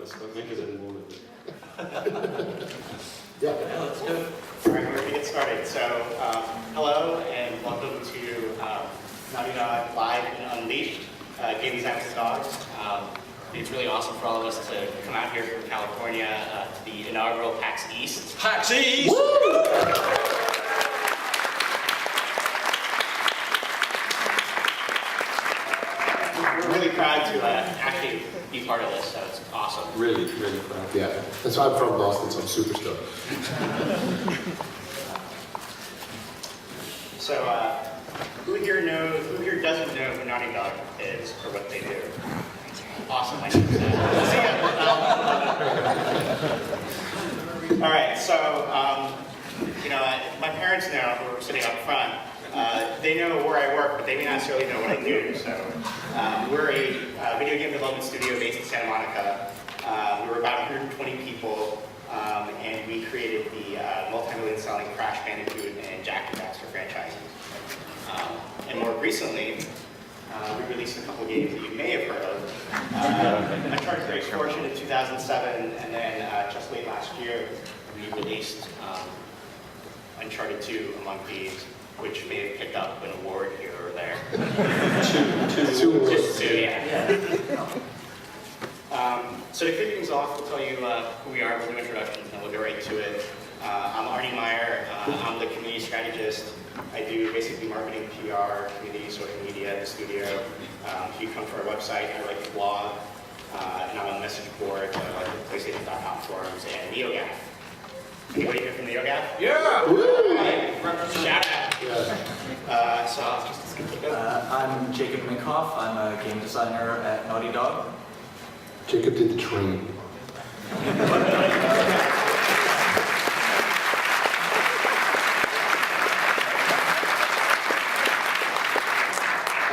smoke makers anymore. Yeah, Let's go. All right, we're going to get started. So, hello and welcome to Naughty Dog Live and Unleashed, Game Design with Dogs. It's really awesome for all of us to come out here from California to the inaugural PAX East. PAX East! Woo! We're really proud to actually be part of this, so it's awesome. Really, really proud. Yeah, and so I'm from Boston, so I'm super stoked. So, who here doesn't know who Naughty Dog is or what they do? Awesome, I think so. All right, so, my parents know, who are sitting up front, they know where I work, but they may not necessarily know what I do. So, we're a video game development studio based in Santa Monica. We're about 120 people, and we created the multi-million-selling Crash Bandicoot and Jack and Daxter franchises. And more recently, we released a couple of games that you may have heard of. Uncharted Drake's Fortune in 2007, and then just late last year, we released Uncharted 2 Among Thieves, which may have picked up an award here or there. Two awards. Two, yeah. So to kick things off, we'll tell you who we are, we'll do introductions, and we'll get right to it. I'm Arnie Meyer, I'm the community strategist. I do basically marketing, PR, community, social media at the studio. If you come to our website, I write the blog, and I'm on the message board, like the PlayStation.com forums, and NeoGAF. Anybody here from NeoGAF? Yeah! Right. Shout out. Yeah. So I'll just keep it going. I'm Jacob Minkoff. I'm a game designer at Naughty Dog. Jacob did the train.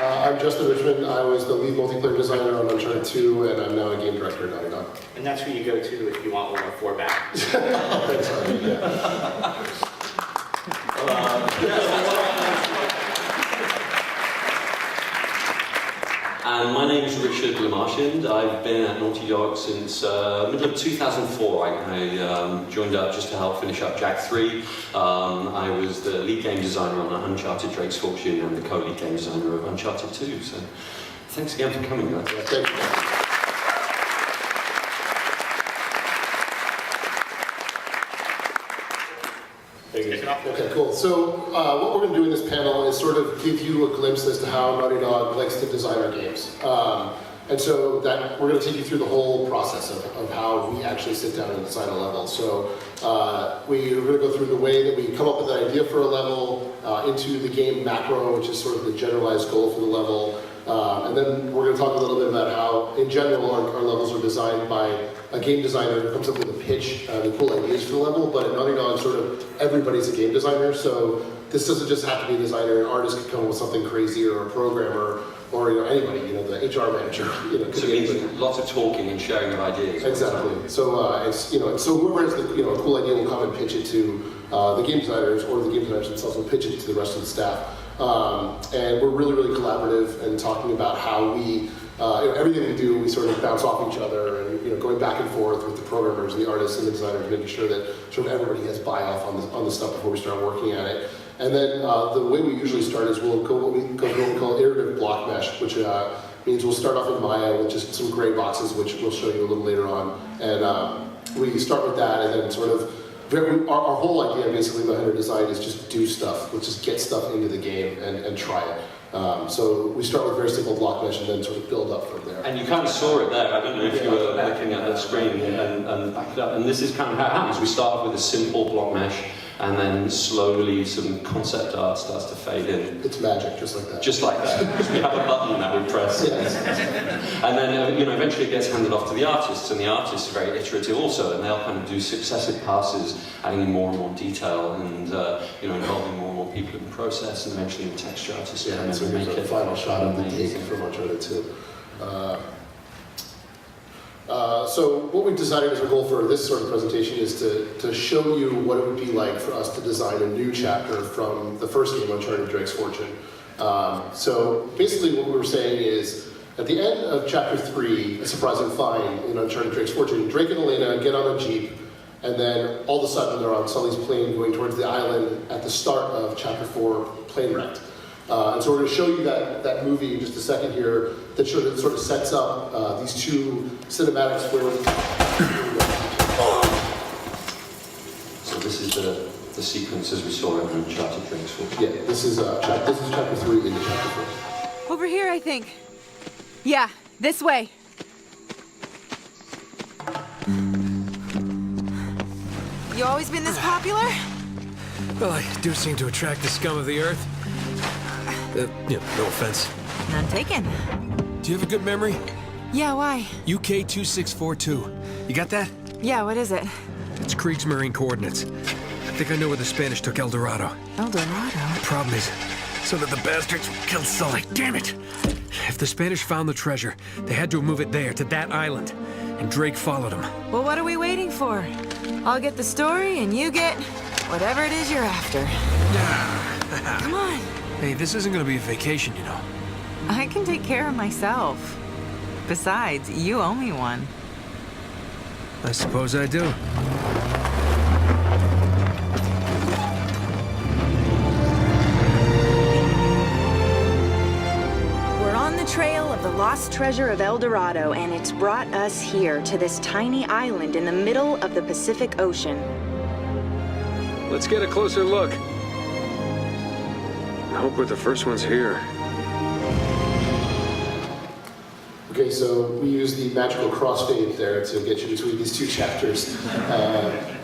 I'm Justin Richmond. I was the lead multiplayer designer on Uncharted 2, and I'm now a game director at Naughty Dog. And that's who you go to if you want one or four back. Thanks, Arnie. Yeah. And my name is Richard Lamarchand. I've been at Naughty Dog since middle of 2004. I joined up just to help finish up Jak 3. I was the lead game designer on Uncharted Drake's Fortune and the co-lead game designer of Uncharted 2. So thanks again for coming, guys. Thank you. Okay, cool. So what we're going to do in this panel is sort of give you a glimpse as to how Naughty Dog likes to design our games. And so that we're going to take you through the whole process of how we actually sit down and design a level. So we're going to go through the way that we come up with an idea for a level, into the game macro, which is sort of the generalized goal for the level. And then we're going to talk a little bit about how, in general, our levels are designed by a game designer who comes up with a pitch, the cool ideas for the level. But at Naughty Dog, sort of everybody's a game designer, so this doesn't just have to be a designer. An artist could come up with something crazy, or a programmer, or anybody. The HR manager. Could So be it means anybody. lots of talking and sharing of ideas. Exactly. So so whoever has the a cool idea will come and pitch it to the game designers, or the game designers themselves will pitch it to the rest of the staff. And we're really, really collaborative and talking about how we, everything we do, we sort of bounce off each other, and going back and forth with the programmers, the artists, and the designers, making sure that sort of everybody has buy-off on the stuff before we start working at it. And then the way we usually start is we'll go what we call iterative block mesh, which means we'll start off in Maya with just some gray boxes, which we'll show you a little later on. And we start with that, and then sort of our whole idea basically behind our design is just do stuff. Let's just get stuff into the game and try it. So we start with very simple block mesh and then sort of build up from there. And you kind of saw it there. I don't know if you were looking at the screen and back it up. And this is kind of how it happens. We start off with a simple block mesh, and then slowly some concept art starts to fade in. It's magic, just like that. Just like that. Because we have a button that we press. Yes. And then, eventually it gets handed off to the artists, and the artists are very iterative also, and they'll kind of do successive passes, adding in more and more detail, and involving more and more people in the process, and eventually the texture artists Yeah, so here's a final shot of the take from Uncharted 2. So what we've decided as a goal for this sort of presentation is to show you what it would be like for us to design a new chapter from the first game, Uncharted Drake's Fortune. So basically what we were saying is, At the end of Chapter 3, A Surprising Find in Uncharted Drake's Fortune, Drake and Elena get on a Jeep, and then all of a sudden they're on Sully's plane going towards the island at the start of Chapter 4, Plane Wrecked. And so we're going to show you that movie in just a second here that sort of sets up these two cinematics where So this is the sequence as we saw it in Uncharted Drake's Fortune. yeah, this is Chapter 3 into Chapter 4. Over here, I think. Yeah, this way. You always been this popular? Well, I do seem to attract the scum of the earth. No offense. None taken. Do you have a good memory? Yeah, why? UK 2642. You got that? Yeah, what is it? It's Kriegsmarine coordinates. I think I know where the Spanish took El Dorado. El Dorado? The problem is, so that the bastards killed Sully. Damn it! If the Spanish found the treasure, they had to move it there, to that island. And Drake followed them. Well, what are we waiting for? I'll get the story, and you get whatever it is you're after. Come on. Hey, this isn't gonna be a vacation, you know. I can take care of myself. Besides, you owe me one. I suppose I do. We're on the trail of the lost treasure of El Dorado, and it's brought us here to this tiny island in the middle of the Pacific Ocean. Let's get a closer look. I hope we're the first ones here. Okay, so we use the magical crossfade there to get you between these two chapters.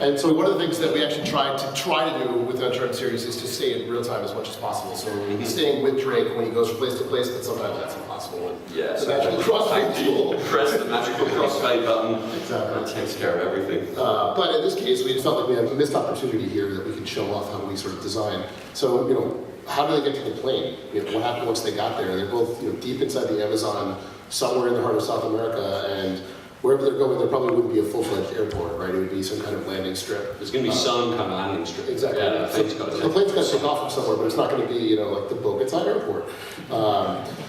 And so one of the things that we actually try to do with the Uncharted series is to stay in real time as much as possible. So we'll be staying with Drake when he goes from place to place, but sometimes that's impossible. Yeah, the magical crossfade tool. Press the magical crossfade button. Exactly. That takes care of everything. But in this case, we just felt like we had a missed opportunity here that we could show off how we sort of design. So, how do they get to the plane? What happened once they got there? They're both deep inside the Amazon, somewhere in the heart of South America, and wherever they're going, there probably wouldn't be a full-fledged airport, right? It would be some kind of landing strip. There's going to be some kind of landing strip. Exactly. Yeah, So the plane's got to take off from somewhere, but it's not going to be, like the Bogota airport.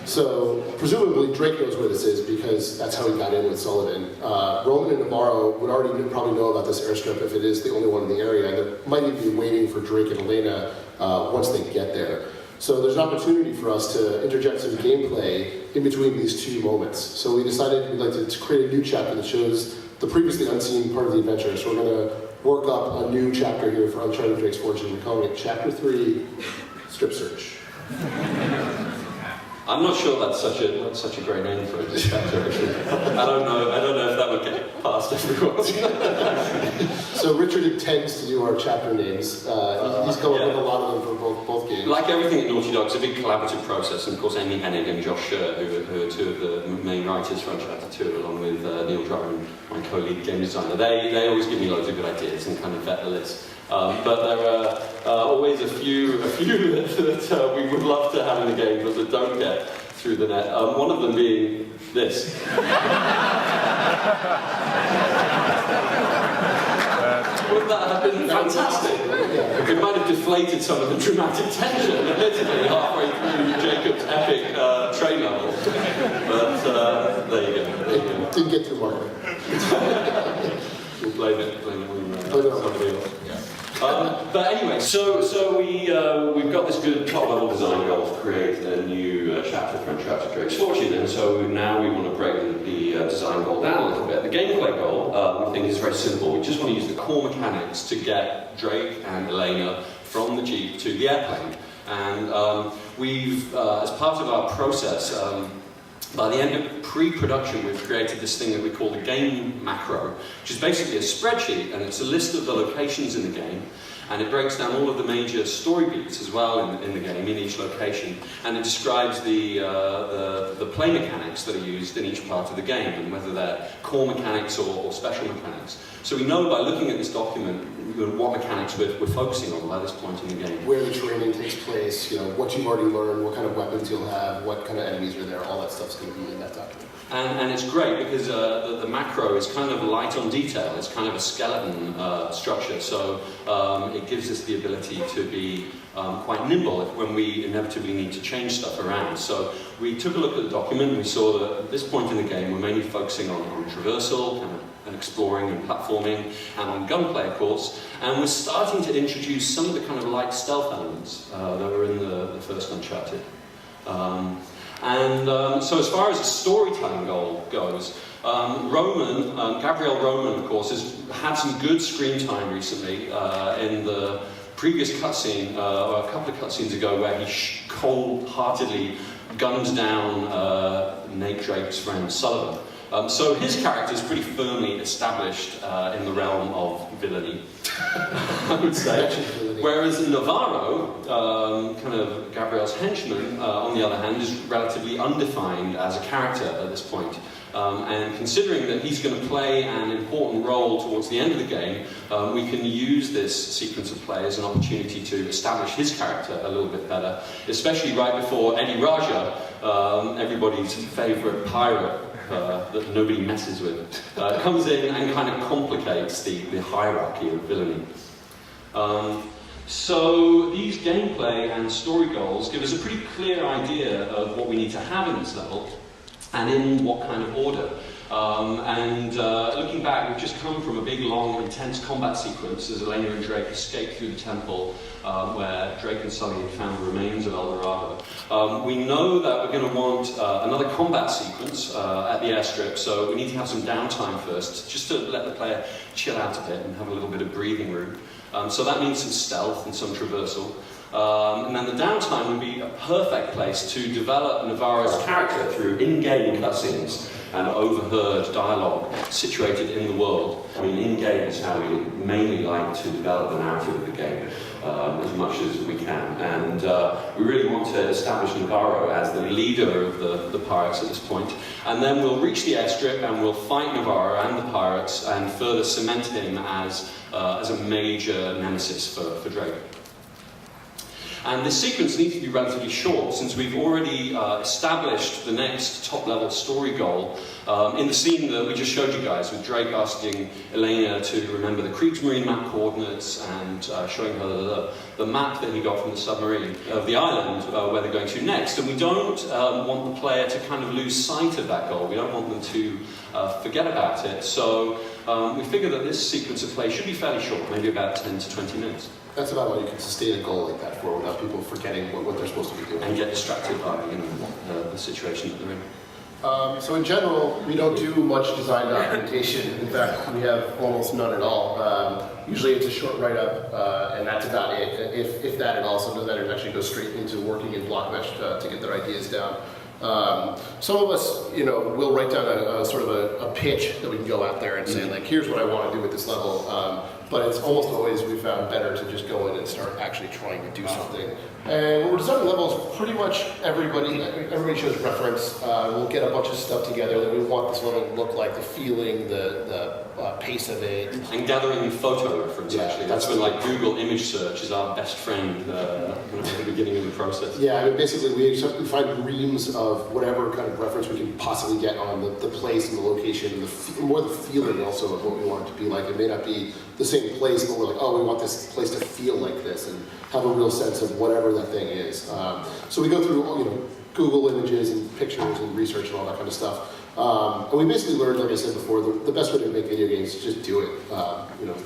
So presumably Drake knows where this is because that's how he got in with Sullivan. Roman and Navarro would already probably know about this airstrip if it is the only one in the area, and they might even be waiting for Drake and Elena once they get there. So there's an opportunity for us to interject some gameplay in between these two moments. So we decided we'd like to create a new chapter that shows the previously unseen part of the adventure. So we're going to work up a new chapter here for Uncharted Drake's Fortune. We're calling it Chapter 3, Strip Search. I'm not sure that's such a great name for a chapter. Actually. I don't know if that would get past everyone. So Richard intends to do our chapter names. He's come up with a lot of them for both games. Like everything at Naughty Dog, it's a big collaborative process, and of course Amy Hennig and Josh Scher, who are two of the main writers for Uncharted 2, along with Neil Druckmann, my co-lead game designer, they always give me loads of good ideas and kind of vet the list. But there are always a few that we would love to have in the game, but that don't get through the net. One of them being this. Would that have been fantastic? It might have deflated some of the dramatic tension, admittedly, halfway through Jacob's epic train level. But there you go. Didn't get too far. We'll blame it on somebody else. But anyway, so we've got this good top-level design goal to create a new chapter for Uncharted Drake's Fortune, and so now we want to break the design goal down a little bit. The gameplay goal, we think, is very simple. We just want to use the core mechanics to get Drake and Elena from the Jeep to the airplane. And we've, as part of our process, by the end of pre-production, we've created this thing that we call the game macro, which is basically a spreadsheet, and it's a list of the locations in the game, and it breaks down all of the major story beats as well in the game, in each location, and it describes the play mechanics that are used in each part of the game, and whether they're core mechanics or special mechanics. So we know by looking at this document what mechanics we're focusing on by this point in the game. Where the training takes place, what you've already learned, what kind of weapons you'll have, what kind of enemies are there, all that stuff's going to be in that document. And it's great because the macro is kind of light on detail. It's kind of a skeleton structure, so it gives us the ability to be quite nimble when we inevitably need to change stuff around. So we took a look at the document and we saw that at this point in the game we're mainly focusing on traversal, kind of and exploring and platforming, and on gunplay, of course, and we're starting to introduce some of the kind of light stealth elements that were in the first Uncharted. So as far as the storytelling goal goes, Gabriel Roman, of course, has had some good screen time recently in the previous cutscene, or a couple of cutscenes ago, where he cold-heartedly gunned down Nate Drake's friend Sullivan. So his character is pretty firmly established in the realm of villainy, I would say. Whereas Navarro, kind of Gabriel's henchman, on the other hand, is relatively undefined as a character at this point. And considering that he's going to play an important role towards the end of the game, we can use this sequence of play as an opportunity to establish his character a little bit better, especially right before Eddie Raja, everybody's favourite pirate, that nobody messes with, comes in and kind of complicates the hierarchy of villainy. So these gameplay and story goals give us a pretty clear idea of what we need to have in this level and in what kind of order. Looking back, we've just come from a big, long, intense combat sequence as Elena and Drake escape through the temple where Drake and Sully had found the remains of El Dorado. We know that we're going to want another combat sequence at the airstrip, so we need to have some downtime first, just to let the player chill out a bit and have a little bit of breathing room. So that means some stealth and some traversal. And then the downtime would be a perfect place to develop Navarro's character through in-game cutscenes and overheard dialogue situated in the world. I mean, in-game is how we mainly like to develop the narrative of the game as much as we can. And we really want to establish Navarro as the leader of the pirates at this point. And then we'll reach the airstrip and we'll fight Navarro and the pirates and further cement him as a major nemesis for Drake. And this sequence needs to be relatively short, since we've already established the next top-level story goal in the scene that we just showed you guys, with Drake asking Elena to remember the Kriegsmarine map coordinates and showing her the map that he got from the submarine of the island where they're going to next. And we don't want the player to kind of lose sight of that goal. We don't want them to forget about it. So we figure that this sequence of play should be fairly short, maybe about 10 to 20 minutes. That's about all you can sustain a goal like that for without people forgetting what they're supposed to be doing. And get distracted by the situation that they're in. So in general, we don't do much design documentation. In fact, we have almost none at all. Usually it's a short write-up, and that's about it, if that at all. Some designers actually go straight into working in block mesh to get their ideas down. Some of us, will write down a sort of a pitch that we can go out there and say, like, here's what I want to do with this level. But it's almost always, we found better to just go in and start actually trying to do something. And when we're designing levels, pretty much everybody shows reference. We'll get a bunch of stuff together that we want this level to look like, the feeling, the pace of it. And gathering photo reference, actually. That's when, like, Google image search is our best friend at the beginning of the process. Yeah, I mean, basically we find reams of whatever kind of reference we can possibly get on the place and the location, and more the feeling also of what we want it to be like. It may not be the same place, but we're like, oh, we want this place to feel like this and have a real sense of whatever that thing is. So we go through, Google images and pictures and research and all that kind of stuff. And we basically learned, like I said before, the best way to make video games is just do it.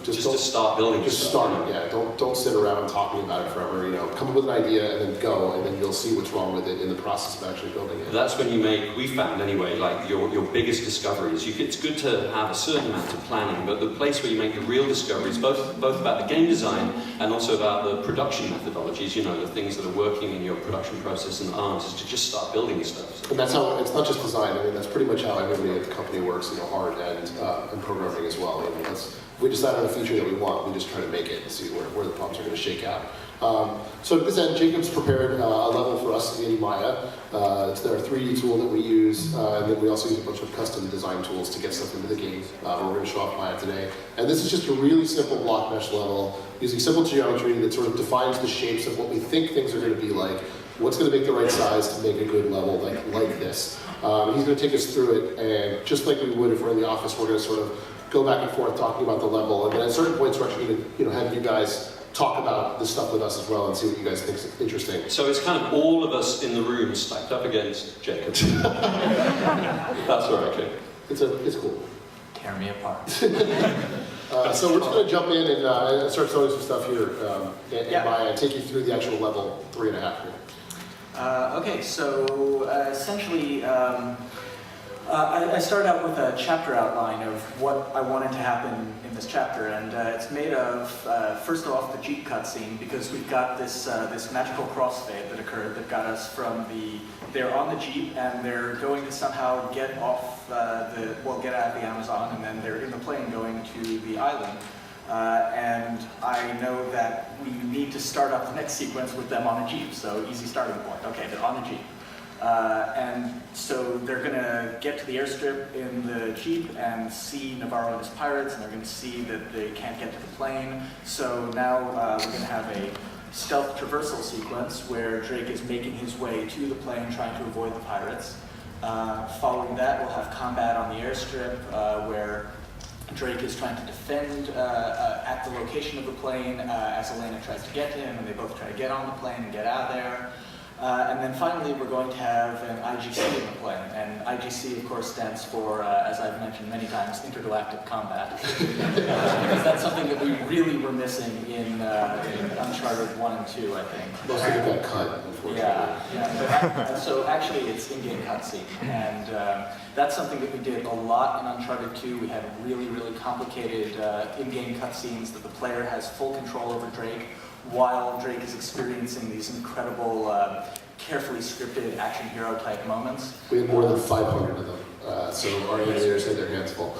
Just to start building. Just start it. Yeah. Don't sit around talking about it forever. Come up with an idea and then go, and then you'll see what's wrong with it in the process of actually building it. That's when you make, we found anyway, like your biggest discoveries. It's good to have a certain amount of planning, but the place where you make the real discoveries, both about the game design and also about the production methodologies, the things that are working in your production process and art, is to just start building stuff. So. And that's how, it's not just design. I mean, that's pretty much how everybody at the company works, hard and programming as well. If we decide on a feature that we want, we just try to make it and see where the problems are going to shake out. So to this end, Jacob's prepared a level for us in Maya. It's our 3D tool that we use, and then we also use a bunch of custom design tools to get stuff into the game. We're going to show off Maya today. And this is just a really simple block mesh level, using simple geometry that sort of defines the shapes of what we think things are going to be like, what's going to make the right size to make a good level like this. He's going to take us through it, and just like we would if we're in the office, we're going to sort of go back and forth talking about the level, and then at certain points we're actually going to have you guys talk about this stuff with us as well and see what you guys think is interesting. So it's kind of all of us in the room stacked up against Jacob. That's all right, Jacob. It's cool. Tear me apart. So we're just going to jump in and start showing some stuff here in Maya and take you through the actual level 3.5 here. Okay, so essentially, I started out with a chapter outline of what I wanted to happen in this chapter, and it's made of, first off, the Jeep cutscene, because we've got this magical crossfade that occurred that got us from they're on the Jeep, and they're going to somehow get off get out of the Amazon, and then they're in the plane going to the island. And I know that we need to start up the next sequence with them on a Jeep, so easy starting point. Okay, they're on a Jeep. And so they're going to get to the airstrip in the Jeep and see Navarro and his pirates, and they're going to see that they can't get to the plane. So now we're going to have a stealth traversal sequence where Drake is making his way to the plane, trying to avoid the pirates. Following that, we'll have combat on the airstrip where Drake is trying to defend at the location of the plane as Elena tries to get to him, and they both try to get on the plane and get out of there. And then finally, we're going to have an IGC in the plane. And IGC, of course, stands for, as I've mentioned many times, intergalactic combat. Because that's something that we really were missing in Uncharted 1 and 2, I think. Most of it got cut, unfortunately. Yeah. So actually, it's in-game cutscene. And that's something that we did a lot in Uncharted 2. We had really, really complicated in-game cutscenes that the player has full control over Drake, while Drake is experiencing these incredible, carefully scripted action hero type moments. We had more than 500 of them, so our engineers had their hands full.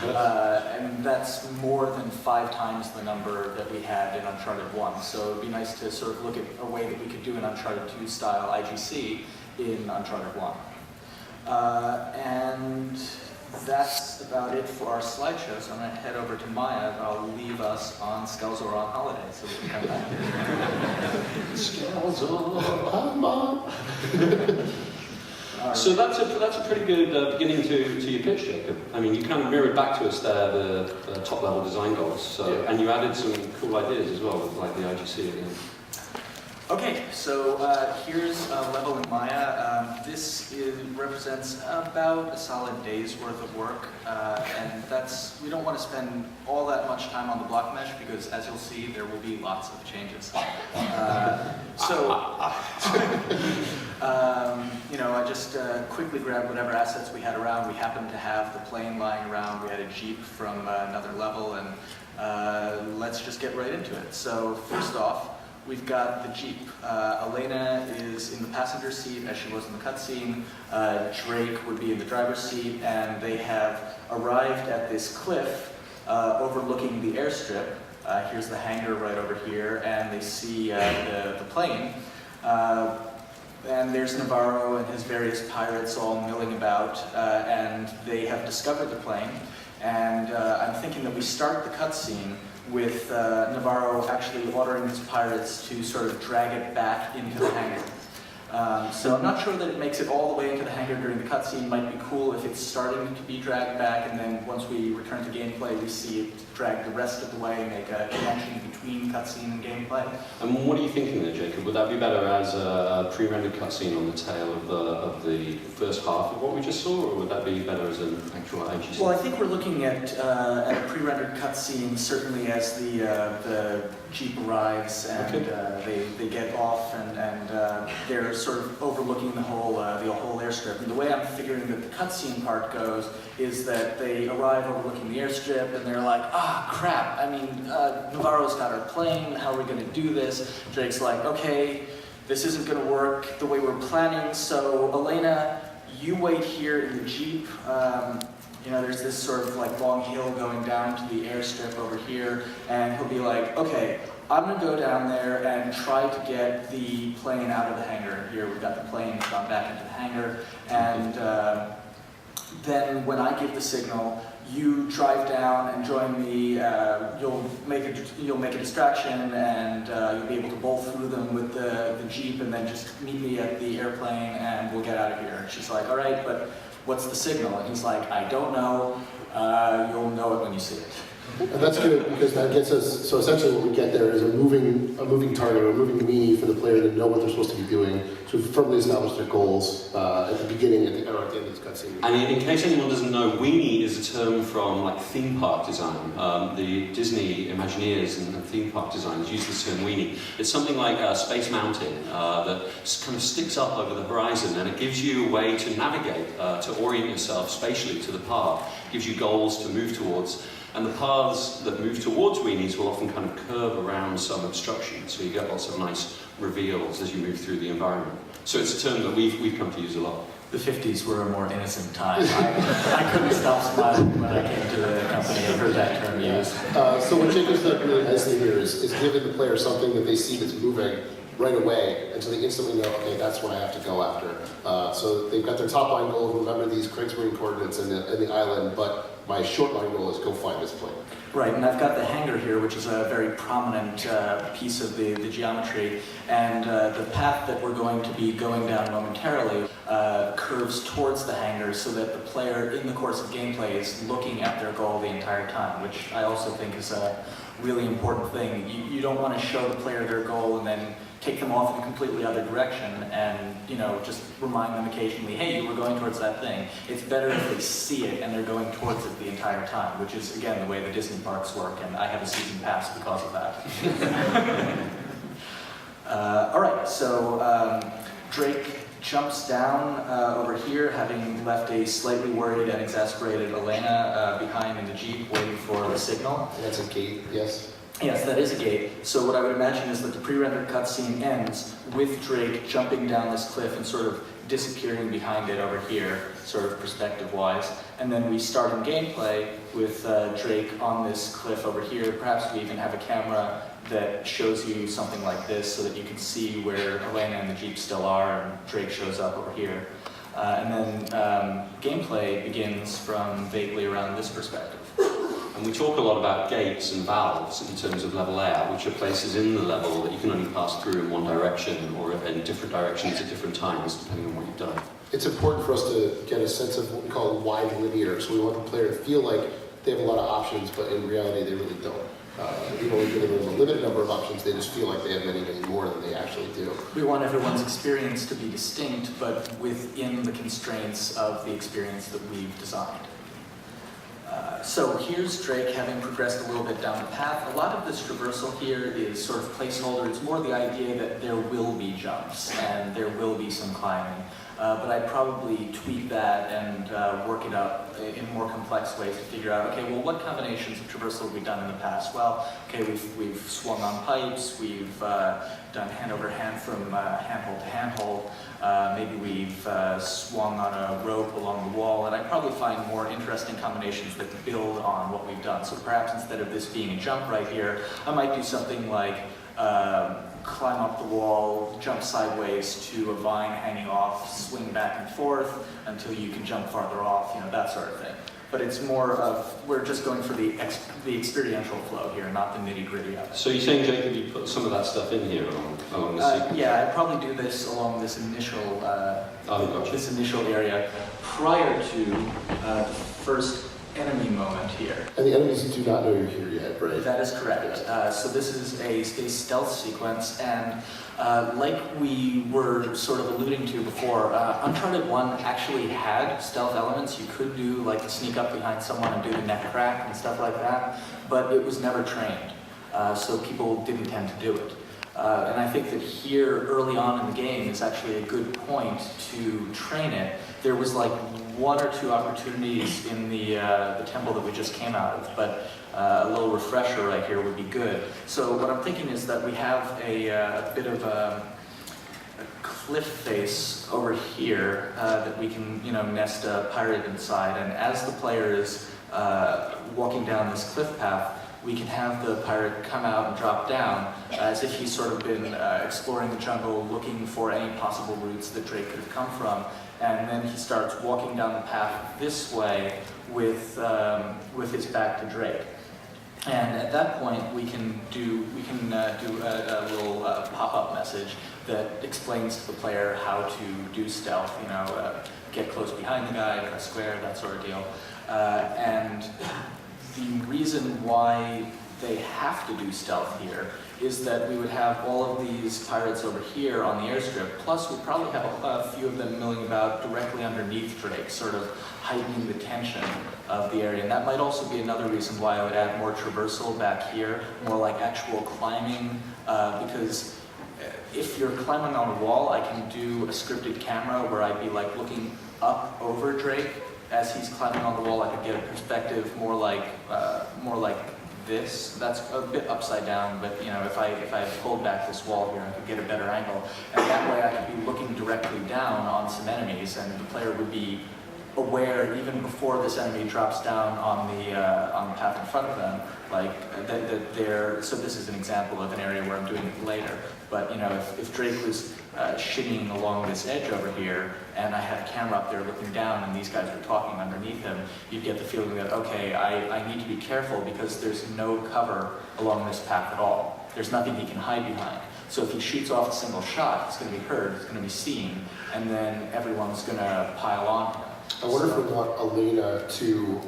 And that's more than 5 times the number that we had in Uncharted 1. So it'd be nice to sort of look at a way that we could do an Uncharted 2 style IGC in Uncharted 1. And that's about it for our slideshow, so I'm going to head over to Maya, and I'll leave us on Skelzor on holiday, so we can come back here. Skelzor, come on! So that's a pretty good beginning to your pitch, Jacob. I mean, you kind of mirrored back to us there the top-level design goals, so, and you added some cool ideas as well, with like the IGC again. Okay, so here's a level in Maya. This represents about a solid day's worth of work, and we don't want to spend all that much time on the block mesh because, as you'll see, there will be lots of changes. I just quickly grabbed whatever assets we had around. We happened to have the plane lying around. We had a Jeep from another level, and let's just get right into it. So first off, we've got the Jeep. Elena is in the passenger seat, as she was in the cutscene. Drake would be in the driver's seat, and they have arrived at this cliff overlooking the airstrip. Here's the hangar right over here, and they see the plane. And there's Navarro and his various pirates all milling about, and they have discovered the plane. And I'm thinking that we start the cutscene with Navarro actually ordering his pirates to sort of drag it back into the hangar. So I'm not sure that it makes it all the way into the hangar during the cutscene. Might be cool if it's starting to be dragged back, and then once we return to gameplay, we see it drag the rest of the way, make a connection between cutscene and gameplay. And what are you thinking there, Jacob? Would that be better as a pre-rendered cutscene on the tail of the first half of what we just saw, or would that be better as an actual IGC? Well, I think we're looking at a pre-rendered cutscene, certainly as the Jeep arrives and they get off, and they're sort of overlooking the whole airstrip. And the way I'm figuring that the cutscene part goes is that they arrive overlooking the airstrip, and they're like, crap, I mean, Navarro's got our plane, how are we going to do this? Drake's like, okay, this isn't going to work the way we're planning, so Elena, you wait here in the Jeep. There's this sort of like long hill going down to the airstrip over here, and he'll be like, okay, I'm going to go down there and try to get the plane out of the hangar. Here we've got the plane gone back into the hangar, and then when I give the signal, you drive down and join me. You'll make a distraction, and you'll be able to bowl through them with the Jeep, and then just meet me at the airplane, and we'll get out of here. And she's like, all right, but what's the signal? And he's like, I don't know. You'll know it when you see it. And that's good because that gets us, so essentially what we get there is a moving target or a moving meanie for the player to know what they're supposed to be doing, to firmly establish their goals at the beginning or at the end of this cutscene. And in case anyone doesn't know, weenie is a term from like theme park design. The Disney Imagineers and theme park designers use this term weenie. It's something like Space Mountain that kind of sticks up over the horizon, and it gives you a way to navigate, to orient yourself spatially to the park. It gives you goals to move towards. And the paths that move towards weenies will often kind of curve around some obstruction, so you get lots of nice reveals as you move through the environment. So it's a term that we've come to use a lot. The 50s were a more innocent time. I couldn't stop smiling when I came to the company and heard that term used. So what Jacob's done really nicely here is giving the player something that they see that's moving right away, and so they instantly know, okay, that's what I have to go after. So they've got their top line goal, remember these Kriegsmarine coordinates in the island, but my short line goal is go find this plane. Right, and I've got the hangar here, which is a very prominent piece of the geometry, and the path that we're going to be going down momentarily curves towards the hangar so that the player in the course of gameplay is looking at their goal the entire time, which I also think is a really important thing. You don't want to show the player their goal and then take them off in a completely other direction and, you know, just remind them occasionally, hey, you were going towards that thing. It's better if they see it and they're going towards it the entire time, which is, again, the way the Disney parks work, and I have a season pass because of that. All right, so Drake jumps down over here, having left a slightly worried and exasperated Elena behind in the Jeep waiting for the signal. That's a gate, yes? Yes, that is a gate. So what I would imagine is that the pre-rendered cutscene ends with Drake jumping down this cliff and sort of disappearing behind it over here, sort of perspective-wise. And then we start in gameplay with Drake on this cliff over here. Perhaps we even have a camera that shows you something like this so that you can see where Elena and the Jeep still are, and Drake shows up over here. And then gameplay begins from vaguely around this perspective. And we talk a lot about gates and valves in terms of level layout, which are places in the level that you can only pass through in one direction or in different directions at different times, depending on what you've done. It's important for us to get a sense of what we call wide linear, so we want the player to feel like they have a lot of options, but in reality they really don't. We've only given them a limited number of options, they just feel like they have many, many more than they actually do. We want everyone's experience to be distinct, but within the constraints of the experience that we've designed. So here's Drake having progressed a little bit down the path. A lot of this traversal here is sort of placeholder. It's more the idea that there will be jumps and there will be some climbing. But I'd probably tweak that and work it up in more complex ways to figure out, okay, well, what combinations of traversal have we done in the past? Well, okay, we've swung on pipes, we've done hand over hand from handhold to handhold. Maybe we've swung on a rope along the wall, and I'd probably find more interesting combinations that build on what we've done. So perhaps instead of this being a jump right here, I might do something like climb up the wall, jump sideways to a vine hanging off, swing back and forth until you can jump farther off, you know, that sort of thing. But it's more of, we're just going for the experiential flow here, not the nitty-gritty of it. So you're saying, Jacob, you put some of that stuff in here along the sequence? Yeah, I'd probably do this along this initial, gotcha. this initial area prior to the first enemy moment here. And the enemies do not know you're here yet, right? That is correct. So this is a stealth sequence, and like we were sort of alluding to before, Uncharted 1 actually had stealth elements. You could do like sneak up behind someone and do the neck crack and stuff like that, but it was never trained, so people didn't tend to do it. And I think that here, early on in the game, is actually a good point to train it. There was like one or two opportunities in the temple that we just came out of, but a little refresher right here would be good. So what I'm thinking is that we have a bit of a cliff face over here that we can, you know, nest a pirate inside, and as the player is walking down this cliff path, we can have the pirate come out and drop down as if he's sort of been exploring the jungle, looking for any possible routes that Drake could have come from. And then he starts walking down the path this way with his back to Drake. And at that point, we can do a little pop-up message that explains to the player how to do stealth. You know, get close behind the guy, press square, that sort of deal. And the reason why they have to do stealth here is that we would have all of these pirates over here on the airstrip, plus we'd probably have a few of them milling about directly underneath Drake, sort of heightening the tension of the area. And that might also be another reason why I would add more traversal back here, more like actual climbing, because if you're climbing on a wall, I can do a scripted camera where I'd be like looking up over Drake as he's climbing on the wall. I could get a perspective more like this. That's a bit upside down, but you know, if I pulled back this wall here, I could get a better angle, and that way I could be looking directly down on some enemies, and the player would be aware even before this enemy drops down on the path in front of them, like that they're. So this is an example of an area where I'm doing it later. But you know, if Drake was shinning along this edge over here, and I had a camera up there looking down, and these guys were talking underneath him, you'd get the feeling that, okay, I need to be careful because there's no cover along this path at all. There's nothing he can hide behind. So if he shoots off a single shot, it's going to be heard, it's going to be seen, and then everyone's going to pile on him. I wonder if we want Elena to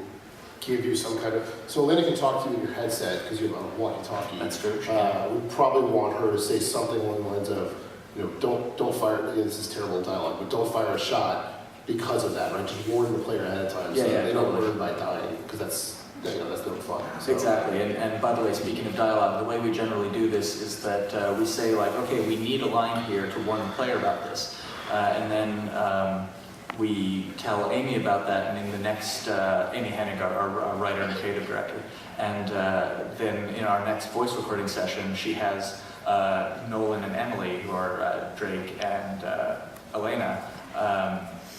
give you some kind of... So Elena can talk to you in your headset because you have a walkie-talkie. That's true. We probably want her to say something along the lines of, you know, don't fire... This is terrible dialogue, but don't fire a shot because of that, right? Just warn the player ahead of time so they don't learn by dying, because that's no fun. So. Exactly, and by the way, speaking of dialogue, the way we generally do this is that we say like, okay, we need a line here to warn the player about this, and then we tell Amy about that, and in the next, Amy Hennig, our writer and creative director, and then in our next voice recording session, she has Nolan and Emily, who are Drake and Elena,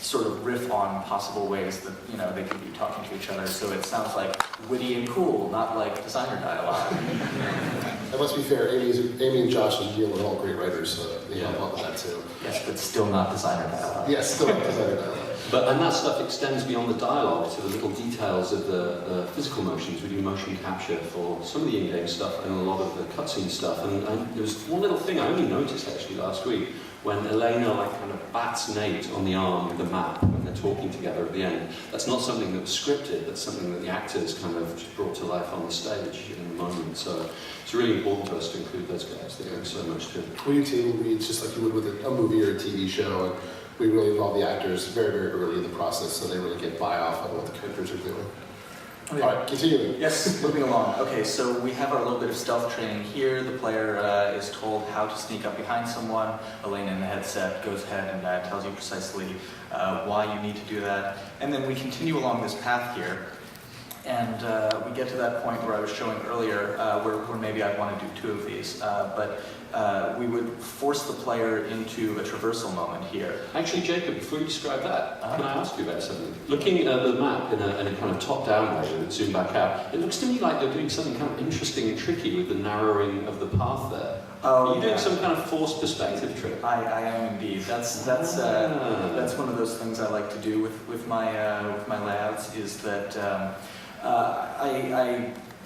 sort of riff on possible ways that, you know, they could be talking to each other, so it sounds like witty and cool, not like designer dialogue. And let's be fair, Amy and Josh and Neil are all great writers, so they help out with that too. Yes, but still not designer dialogue. Yes, still not designer dialogue. And that stuff extends beyond the dialogue to the little details of the physical motions. We do motion capture for some of the in-game stuff and a lot of the cutscene stuff. And there was one little thing I only noticed actually last week, when Elena kind of bats Nate on the arm with the map when they're talking together at the end. That's not something that was scripted, that's something that the actors kind of just brought to life on the stage in the moment. So it's really important to us to include those guys. They bring so much to it. We do table reads just like you would with a movie or a TV show, and we really involve the actors very, very early in the process so they really get buy-off on what the characters are doing. Okay. All right, continuing. Yes, moving along. Okay, so we have our little bit of stealth training here. The player is told how to sneak up behind someone. Elena in the headset goes ahead and tells you precisely why you need to do that. And then we continue along this path here. And we get to that point where I was showing earlier, where maybe I'd want to do two of these. But we would force the player into a traversal moment here. Actually, Jacob, before you describe that, can I ask you about something? Looking at the map in a kind of top-down way with zoom back out, it looks to me like they're doing something kind of interesting and tricky with the narrowing of the path there. Oh, Are you doing some kind of forced perspective trick? I am indeed. That's one of those things I like to do with my layouts. Is that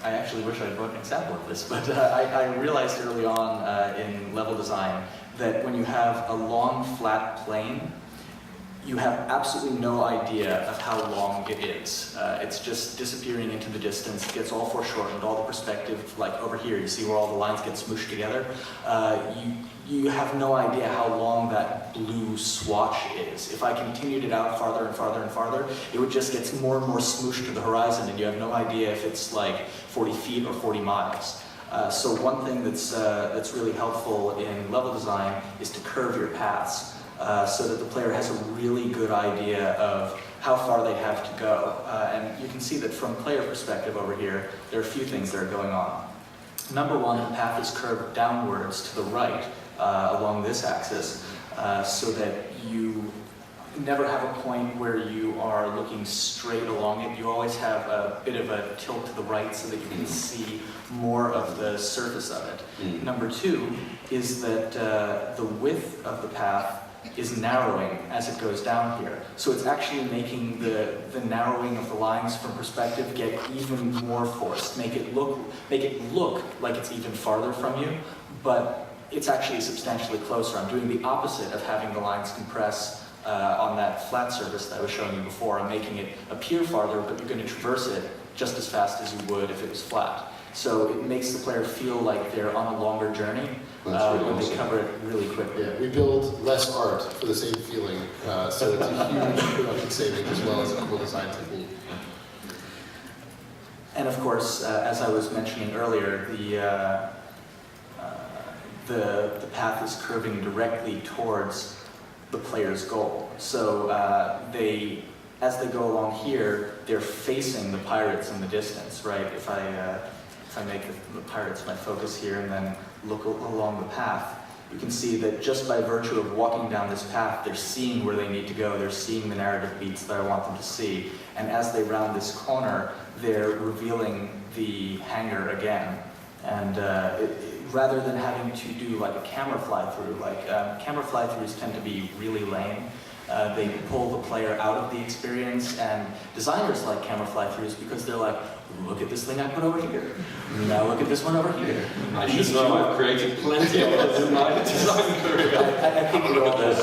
I actually wish I'd brought an example of this, but I realized early on in level design that when you have a long flat plane, you have absolutely no idea of how long it is. It's just disappearing into the distance. It gets all foreshortened, all the perspective, like over here, you see where all the lines get smooshed together. You have no idea how long that blue swatch is. If I continued it out farther and farther and farther, it would just get more and more smooshed to the horizon, and you have no idea if it's like 40 feet or 40 miles. So one thing that's really helpful in level design is to curve your paths. So that the player has a really good idea of how far they have to go. And you can see that from player perspective over here, there are a few things that are going on. Number one, the path is curved downwards to the right along this axis, so that you never have a point where you are looking straight along it. You always have a bit of a tilt to the right so that you can see more of the surface of it. Number two is that the width of the path is narrowing as it goes down here. So it's actually making the narrowing of the lines from perspective get even more forced, make it look like it's even farther from you, but it's actually substantially closer. I'm doing the opposite of having the lines compress on that flat surface that I was showing you before. I'm making it appear farther, but you're going to traverse it just as fast as you would if it was flat. So it makes the player feel like they're on a longer journey when they cover it really quickly. Yeah, we build less art for the same feeling, so it's a huge production saving as well as a cool design technique. And of course, as I was mentioning earlier, the path is curving directly towards the player's goal. So as they go along here, they're facing the pirates in the distance, right? If I make the pirates my focus here and then look along the path, you can see that just by virtue of walking down this path, they're seeing where they need to go. They're seeing the narrative beats that I want them to see. And as they round this corner, they're revealing the hangar again. And rather than having to do like a camera fly-through, camera fly-throughs tend to be really lame. They pull the player out of the experience, and designers like camera fly-throughs because they're like, look at this thing I put over here. Now look at this one over here. I should know I've created plenty of those in my design career. I think we all do.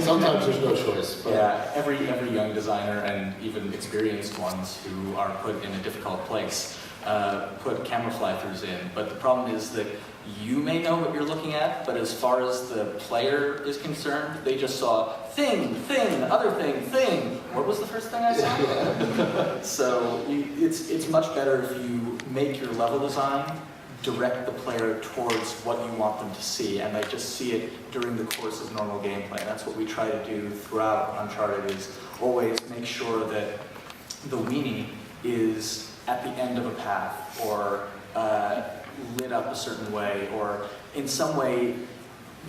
Sometimes there's no choice. But Yeah, every young designer and even experienced ones who are put in a difficult place put camera fly-throughs in. But the problem is that you may know what you're looking at, but as far as the player is concerned, they just saw thing, other thing. What was the first thing I saw? So it's much better if you make your level design direct the player towards what you want them to see, and they just see it during the course of normal gameplay. That's what we try to do throughout Uncharted, is always make sure that the weenie is at the end of a path, or lit up a certain way, or in some way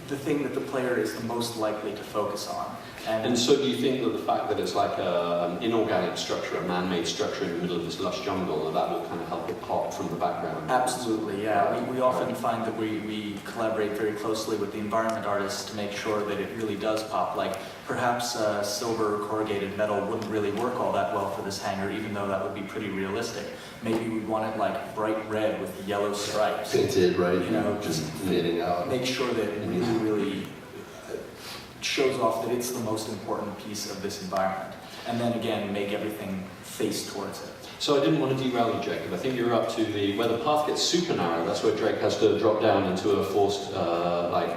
the thing that the player is the most likely to focus on. And so do you think that the fact that it's like an inorganic structure, a man-made structure in the middle of this lush jungle, that will kind of help it pop from the background? Absolutely, yeah. We often find that we collaborate very closely with the environment artists to make sure that it really does pop. Like, perhaps silver corrugated metal wouldn't really work all that well for this hangar, even though that would be pretty realistic. Maybe we'd want it like bright red with yellow stripes. painted, right? You know, just fading out. make sure that it really shows off that it's the most important piece of this environment. And then again, make everything face towards it. So I didn't want to derail you, Jacob. I think you're up to where the path gets super narrow. That's where Drake has to drop down into a forced,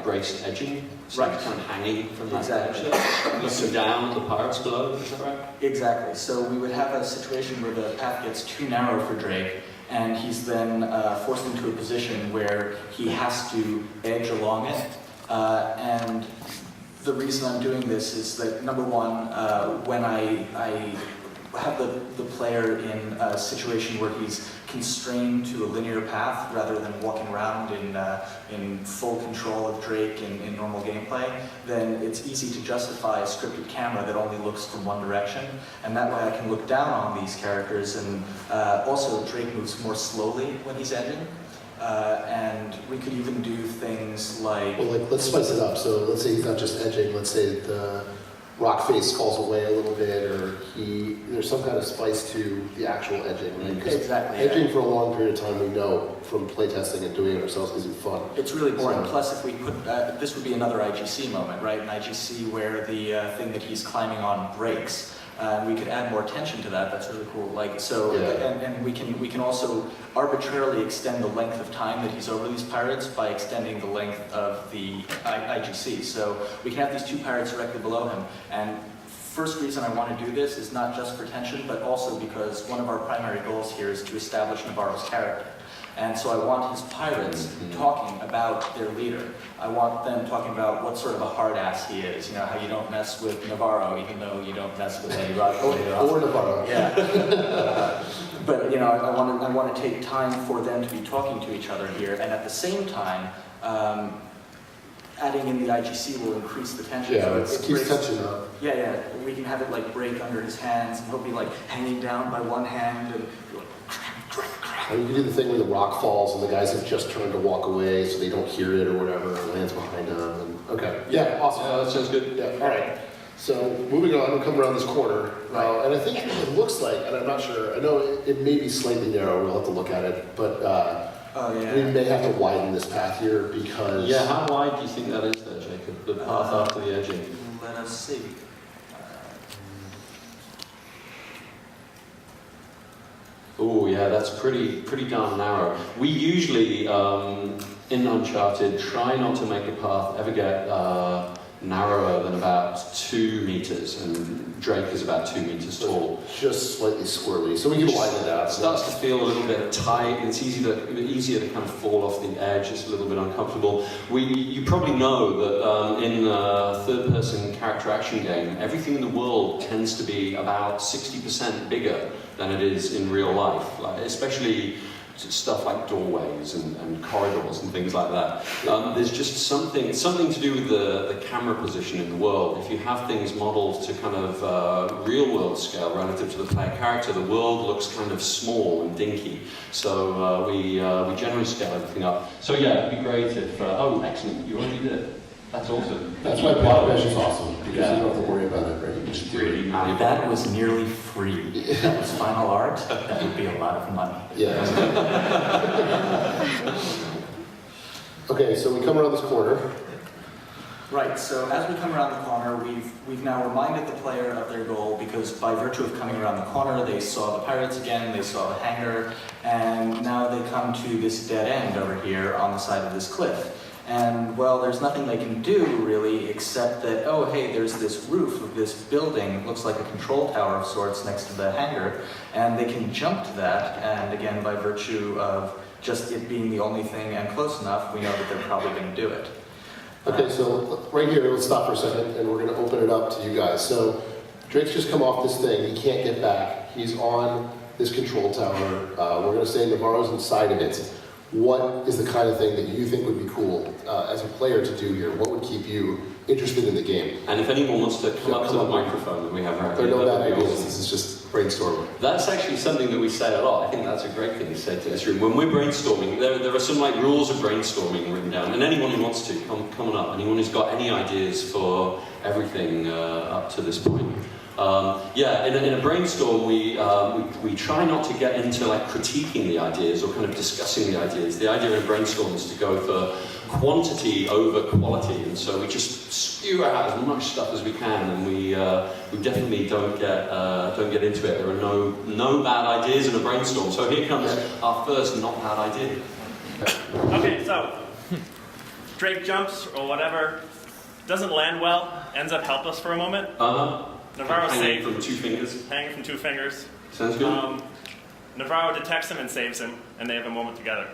braced edging. So Right. he's kind of hanging from that Exactly. edge. Looking down at the pirates below, is that right? Exactly. So we would have a situation where the path gets too narrow for Drake, and he's then forced into a position where he has to edge along it. And the reason I'm doing this is that, number one, when I have the player in a situation where he's constrained to a linear path rather than walking around in full control of Drake in normal gameplay, then it's easy to justify a scripted camera that only looks from one direction, and that way I can look down on these characters, and also Drake moves more slowly when he's edging. And we could even do things like... Well, let's spice it up. So let's say he's not just edging. Let's say the rock face falls away a little bit, or there's some kind of spice to the actual edging, right? 'Cause Exactly. edging for a long period of time, we know from playtesting and doing it ourselves isn't fun. It's really boring. So- Plus, if we put this would be another IGC moment, right? An IGC where the thing that he's climbing on breaks. We could add more tension to that. That's really cool. And we can also arbitrarily extend the length of time that he's over these pirates by extending the length of the IGC. So we can have these two pirates directly below him. And first reason I want to do this is not just for tension, but also because one of our primary goals here is to establish Navarro's character. And so I want his pirates talking about their leader. I want them talking about what sort of a hard ass he is. You know, how you don't mess with Navarro, even though you don't mess with Eddie Rocco. Or Navarro. Yeah. But you know, I want to take time for them to be talking to each other here, and at the same time, adding in the IGC will increase the tension. Yeah, So it keeps tension up. Yeah. We can have it like break under his hands, and he'll be like hanging down by one hand and. And you can do the thing where the rock falls and the guys have just turned to walk away so they don't hear it or whatever, and lands behind them. And, okay. Yeah, awesome. That sounds good. Yeah, all right. So moving on, we'll come around this corner. And I think it looks like, and I'm not sure, I know it may be slightly narrow, we'll have to look at it, but we may have to widen this path here because... Yeah, how wide do you think that is there, Jacob? The path after the edging? Let us see. Ooh, Yeah, that's pretty darn narrow. We usually, in Uncharted, try not to make a path ever get narrower than about 2 meters, and Drake is about 2 meters tall. Just slightly squirrely, so we can widen it out. It starts to feel a little bit tight, and it's easier to kind of fall off the edge. It's a little bit uncomfortable. You probably know that in a third-person character action game, everything in the world tends to be about 60% bigger than it is in real life, especially stuff like doorways and corridors and things like that. There's just something to do with the camera position in the world. If you have things modeled to kind of real-world scale relative to the player character, the world looks kind of small and dinky. So we generally scale everything up. So yeah, it'd be great if... oh, excellent, you already did it. That's awesome. That's why plot mesh is awesome, because you don't have to worry about it, right? You just do it. That was nearly free. If that was final art, that would be a lot of money. Yeah. Okay, so we come around this corner. Right, so as we come around the corner, we've now reminded the player of their goal, because by virtue of coming around the corner, they saw the pirates again, they saw the hangar, and now they come to this dead end over here on the side of this cliff. And, well, there's nothing they can do, really, except that, oh, hey, there's this roof of this building, looks like a control tower of sorts next to the hangar, and they can jump to that, and again, by virtue of just it being the only thing and close enough, we know that they're probably going to do it. Okay, so right here, let's stop for a second, and we're going to open it up to you guys. So Drake's just come off this thing, he can't get back, he's on this control tower, we're going to say Navarro's inside of it. What is the kind of thing that you think would be cool as a player to do here? What would keep you interested in the game? And if anyone wants to come up to the microphone that we have right there here, are no bad ideas, this is just brainstorming. That's actually something that we say a lot. I think that's a great thing to say to this room. When we're brainstorming, there are some like rules of brainstorming written down, and anyone who wants to, come on up. Anyone who's got any ideas for everything up to this point. Yeah, in a brainstorm, we try not to get into like critiquing the ideas or kind of discussing the ideas. The idea in a brainstorm is to go for quantity over quality, and so we just spew out as much stuff as we can, and we definitely don't get into it. There are no bad ideas in a brainstorm. So here comes our first not bad idea. Okay, so Drake jumps or whatever, doesn't land well, ends up helpless for a moment. Navarro hanging from 2 fingers. Hanging from 2 fingers. Sounds good. Navarro detects him and saves him, and they have a moment together.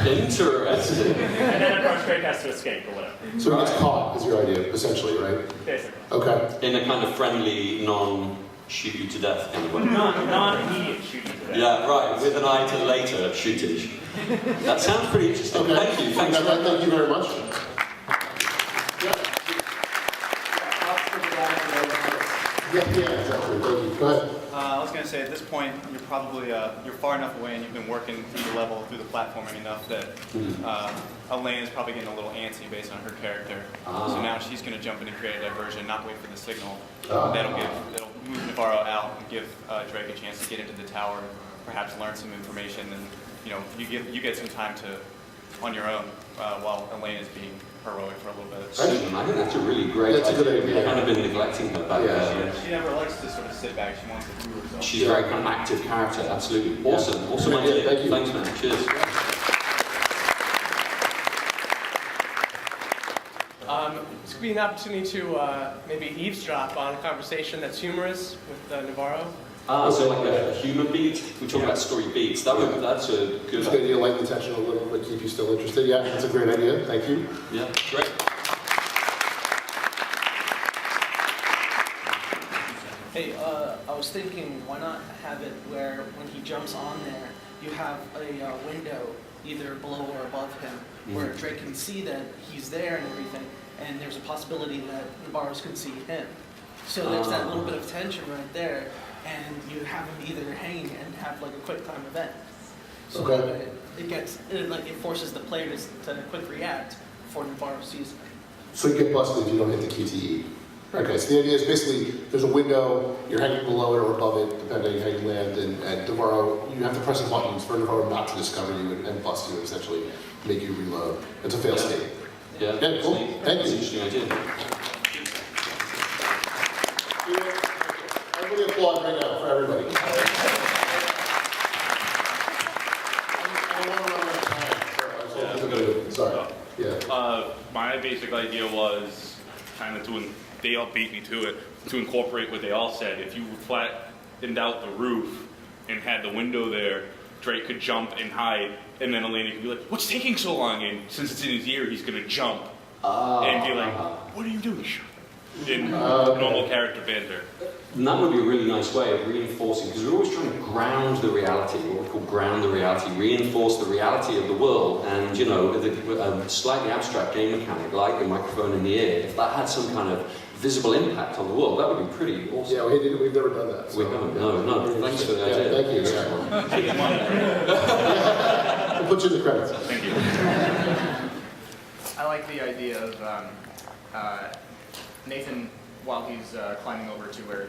Interesting. And then, of course, Drake has to escape or whatever. So he gets caught, is your idea, essentially, right? Basically. Okay. In a kind of friendly, non-shoot you to death kind of way. Non-immediate shoot you to death. Yeah, right, with an eye to later shootage. That sounds pretty interesting. Okay. Thank you. Thanks. Thank you very much. Yeah, exactly. Thank you. Go ahead. I was going to say, at this point, you're probably you're far enough away, and you've been working through the level, through the platforming enough that Elaine is probably getting a little antsy based on her character. So now she's going to jump in and create a diversion, not wait for the signal. That'll move Navarro out and give Drake a chance to get into the tower, perhaps learn some information, and you get some time on your own while Elaine is being heroic for a little bit. I think that's a really great idea. That's a good idea. We've kind of been neglecting her back there. She never likes to sort of sit back. She wants to prove herself. She's a very kind of active character, absolutely. Awesome. Awesome Yeah, idea. thank you. Thanks, man. Cheers. This could be an opportunity to maybe eavesdrop on a conversation that's humorous with Navarro. So like a human beat? We talk about story beats. That's a good It's going to lighten the tension a little bit, keep you still interested. Yeah, that's a great idea. Thank you. Yeah, great. Hey, I was thinking, why not have it where when he jumps on there, you have a window either below or above him, where Drake can see that he's there and everything, and there's a possibility that Navarro's can see him. So there's that little bit of tension right there, and you have him either hanging and have like a quick time event. So Okay. it forces the player to quick react before Navarro sees him. So you get busted if you don't hit the QTE. Okay, so the idea is basically there's a window, you're hanging below it or above it, depending on how you land, and Navarro, you have to press the buttons for Navarro not to discover you and bust you and essentially make you reload. It's a fail state. Yeah, Yeah, cool. Thank that's an you. interesting idea. Everybody applaud right now for everybody. creative idea was kind of they all beat me to it, to incorporate what they all said. If you flattened out the roof and had the window there, Drake could jump and hide, and then Elena could be like, "What's taking so long?" And since it's in his ear, he's going to jump and be like, "What are you doing?" In normal character banter. And that would be a really nice way of reinforcing, because we're always trying to ground the reality, what we call ground the reality, reinforce the reality of the world, and you know, a slightly abstract game mechanic like the microphone in the ear, if that had some kind of visible impact on the world, that would be pretty awesome. Yeah, we've never done that. So. We haven't, no, thanks for the idea. Thank you. We'll put you in the credits. Thank you. I like the idea of Nathan, while he's climbing over to where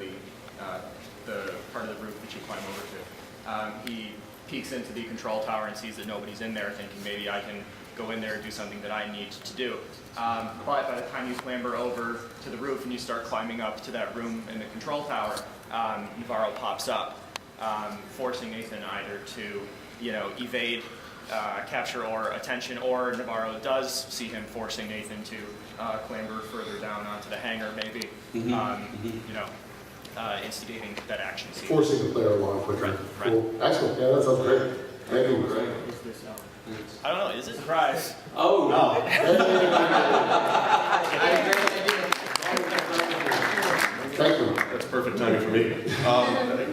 the part of the roof that you climb over to, he peeks into the control tower and sees that nobody's in there, thinking maybe I can go in there and do something that I need to do. But by the time you clamber over to the roof and you start climbing up to that room in the control tower, Navarro pops up, forcing Nathan either to, evade capture or attention, or Navarro does see him forcing Nathan to clamber further down onto the hangar, maybe, instigating that action scene. Forcing the player along quicker. Right. Cool. Excellent. Yeah, that sounds great. Thank you. Great. I don't know, is it? Surprise. Oh, no. Thank you. That's perfect timing for me.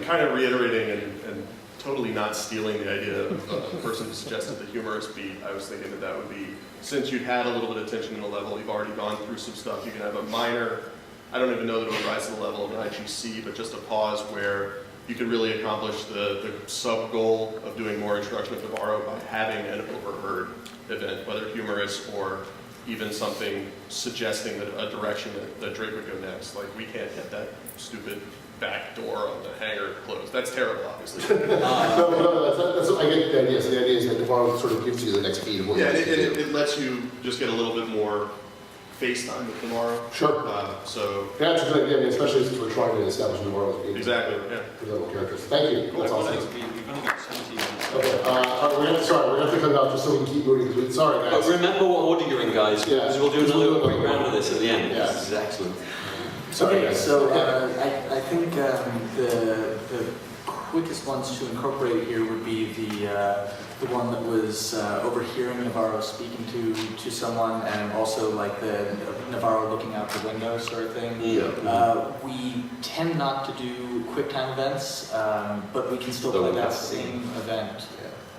Kind of reiterating and totally not stealing the idea of the person who suggested the humorous beat. I was thinking that would be, since you had a little bit of tension in the level, you've already gone through some stuff, you can have a minor, I don't even know that it would rise to the level of an IGC, but just a pause where you could really accomplish the sub-goal of doing more introduction of Navarro by having an overheard event, whether humorous or even something suggesting that a direction that Drake would go next. Like, we can't get that stupid back door on the hangar closed. That's terrible, obviously. No, that's I get the idea. So the idea is that Navarro sort of gives you the next beat of what you need to do. It lets you just get a little bit more face time with Navarro. Sure. So yeah, it's a good idea, I mean, especially since we're trying to establish Navarro as being presentable characters. Thank you. Cool. That's awesome. We've only got 17 minutes. Okay. We're gonna have to cut it out just so we can keep moving. Sorry, guys. But remember what order you're in, guys. Yeah. Because we'll do another quick round of this at the end. Yeah. This is excellent. Sorry, Okay, guys. so I think the quickest ones to incorporate here would be the one that was overhearing Navarro speaking to someone, and also like the Navarro looking out the window sort of thing. Yeah. We tend not to do quick time events, but we can still play that same event.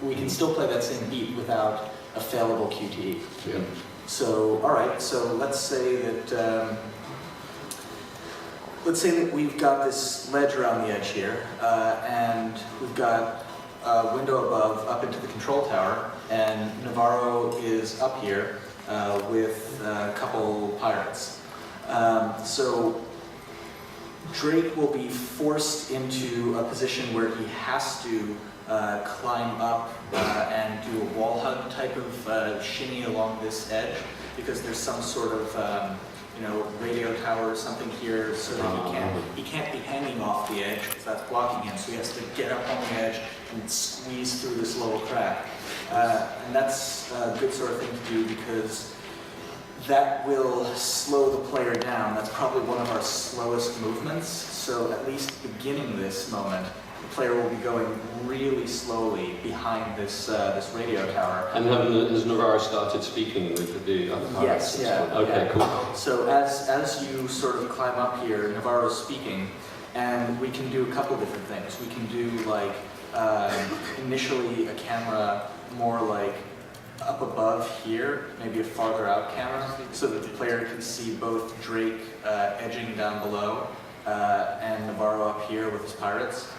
We can still play that same beat without a failable QTE. Yeah. So, all right. So let's say that. Let's say that we've got this ledge around the edge here, and we've got a window above up into the control tower, and Navarro is up here with a couple pirates. So Drake will be forced into a position where he has to climb up and do a wall hug type of shimmy along this edge, because there's some sort of radio tower or something here, so that he can't be hanging off the edge because that's blocking him. So he has to get up on the edge and squeeze through this little crack. And that's a good sort of thing to do because that will slow the player down. That's probably one of our slowest movements. So at least beginning this moment, the player will be going really slowly behind this radio tower. And has Navarro started speaking with the other pirates? Yes, yeah. Okay, yeah. cool. So as you sort of climb up here, Navarro's speaking, and we can do a couple different things. We can do like initially a camera more like up above here, maybe a farther out camera, so that the player can see both Drake edging down below and Navarro up here with his pirates.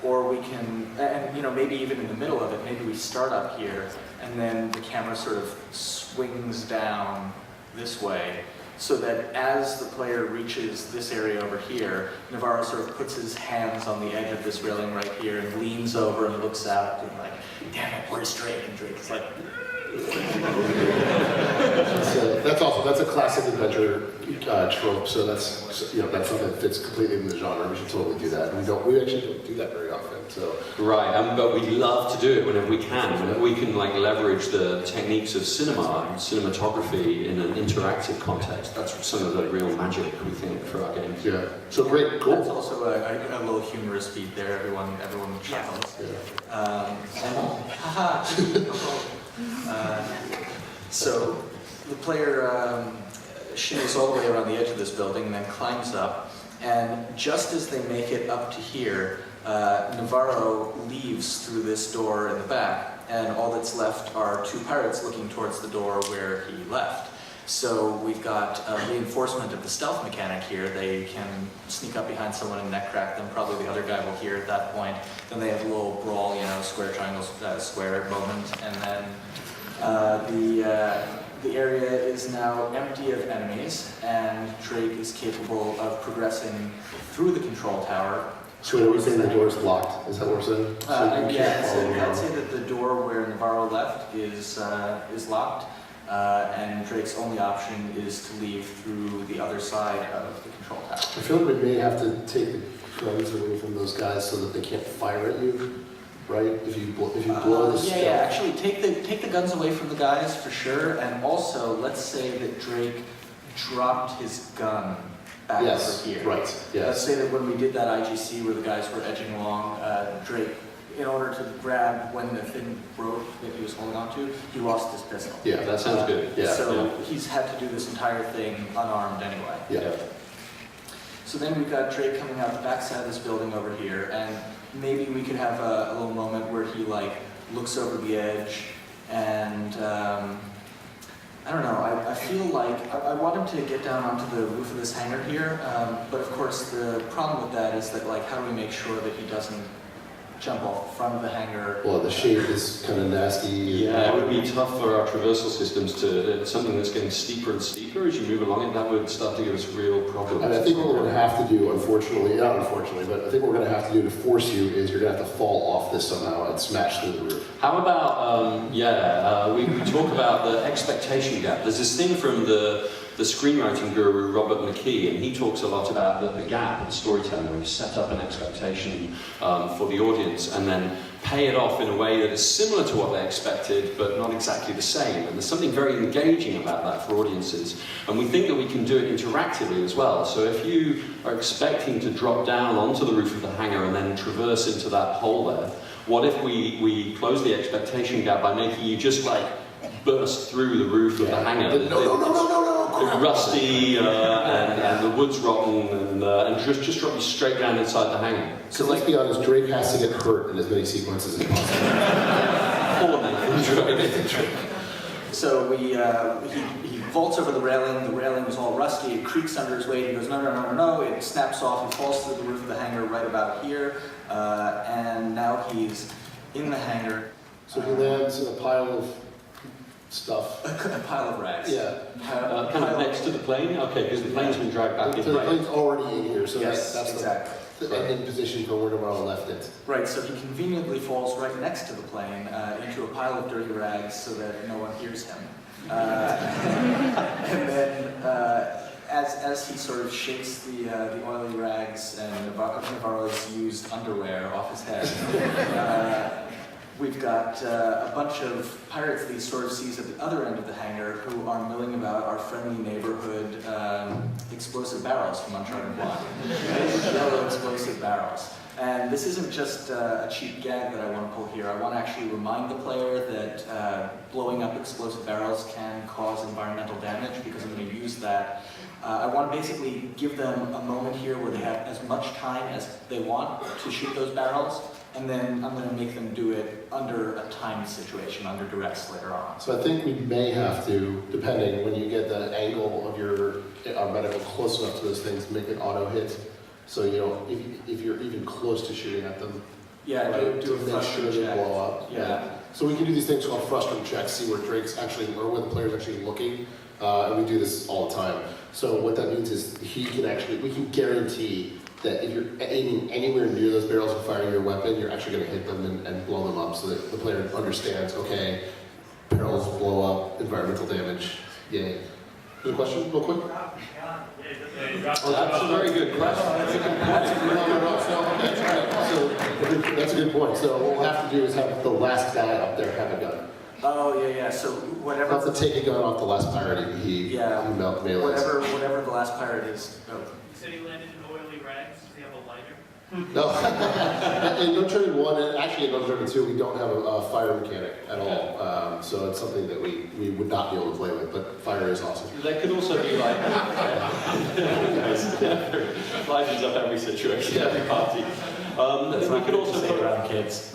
Or we can, and maybe even in the middle of it, maybe we start up here, and then the camera sort of swings down this way, so that as the player reaches this area over here, Navarro sort of puts his hands on the edge of this railing right here and leans over and looks out and like, damn it, where's Drake? And Drake is like, That's a classic adventure trope. So that's that's something that fits completely in the genre. We should totally do that. We actually don't do that very often. So right, but we love to do it whenever we can. Whenever we can like leverage the techniques of cinema and cinematography in an interactive context. That's some of the real magic we think for our games. Yeah. So great, cool. That's also a little humorous beat there. Everyone chuckles. So the player shimmies all the way around the edge of this building and then climbs up. And just as they make it up to here, Navarro leaves through this door in the back, and all that's left are two pirates looking towards the door where he left. So we've got reinforcement of the stealth mechanic here. They can sneak up behind someone and neck crack them. Probably the other guy will hear at that point. Then they have a little brawl, square, triangle, square moment, and then the area is now empty of enemies, and Drake is capable of progressing through the control tower. So are we saying the door is locked? Is that what we're saying? I'd say that the door where Navarro left is locked, and Drake's only option is to leave through the other side of the control tower. I feel like we may have to take the guns away from those guys so that they can't fire at you. Right? If you blow the stuff. Actually, take the guns away from the guys for sure, and also let's say that Drake dropped his gun back over here. Right. Yes. Let's say that when we did that IGC where the guys were edging along, Drake, in order to grab when the thing broke that he was holding onto, he lost his pistol. Yeah, that sounds good. Yeah. So he's had to do this entire thing unarmed anyway. Yeah. So then we've got Drake coming out the backside of this building over here, and maybe we could have a little moment where he looks over the edge, and I don't know. I feel like I want him to get down onto the roof of this hangar here, but of course the problem with that is that how do we make sure that he doesn't jump off the front of the hangar? Well, the shape is kind of nasty. Yeah, it would be tough for our traversal systems to something that's getting steeper and steeper as you move along it. That would start to give us real problems. And I think what we're going to have to do, unfortunately, not unfortunately, but I think what we're going to have to do to force you is you're going to have to fall off this somehow and smash through the roof. How about, we talk about the expectation gap. There's this thing from the screenwriting guru Robert McKee, and he talks a lot about the gap in storytelling, where you set up an expectation for the audience and then pay it off in a way that is similar to what they expected, but not exactly the same. And there's something very engaging about that for audiences. And we think that we can do it interactively as well. So if you are expecting to drop down onto the roof of the hangar and then traverse into that hole there, what if we close the expectation gap by making you just burst through the roof of the hangar? No. Rusty and the wood's rotten and just drop you straight down inside the hangar. So let's be honest, Drake has to get hurt in as many sequences as possible. So he vaults over the railing is all rusty, it creaks under his weight, he goes no, it snaps off, he falls through the roof of the hangar right about here, and now he's in the hangar. So he lands in a pile of stuff. A pile of rags. Yeah. Kind of next to the plane? Okay, because the plane's been dragged back in. So the plane's already in here, so yes, that's exactly. the ending position for where Navarro left it. Right, so he conveniently falls right next to the plane into a pile of dirty rags so that no one hears him. And then as he sort of shakes the oily rags and Navarro's used underwear off his head, we've got a bunch of pirates that he sort of sees at the other end of the hangar who are milling about our friendly neighborhood explosive barrels from Uncharted 1. Yellow explosive barrels. And this isn't just a cheap gag that I want to pull here. I want to actually remind the player that blowing up explosive barrels can cause environmental damage, because I'm going to use that. I want to basically give them a moment here where they have as much time as they want to shoot those barrels, and then I'm going to make them do it under a timed situation, under duress later on. So I think we may have to, depending, when you get the angle of your medical close enough to those things, make it auto hit. So if you're even close to shooting at them, yeah, right, do a make sure they blow up. Yeah. So we can do these things called frustrum checks, see where Drake's actually, or where the player's actually looking, and we do this all the time. So what that means is we can guarantee that if you're aiming anywhere near those barrels and firing your weapon, you're actually going to hit them and blow them up, so that the player understands, okay, barrels blow up, environmental damage. Yay. There's a question, real quick? That's a very good question. That's a good point. So what we'll have to do is have the last guy up there have a gun. Oh, yeah. So whatever. We'll have to take a gun off the last pirate he melees. Whatever the last pirate is. Oh. You said he landed in oily rags. Does he have a lighter? No. In Uncharted 1, and actually in Uncharted 2, we don't have a fire mechanic at all. So it's something that we would not be able to play with, but fire is awesome. There could also be like, lightens up every situation, every party. We could also put around kids.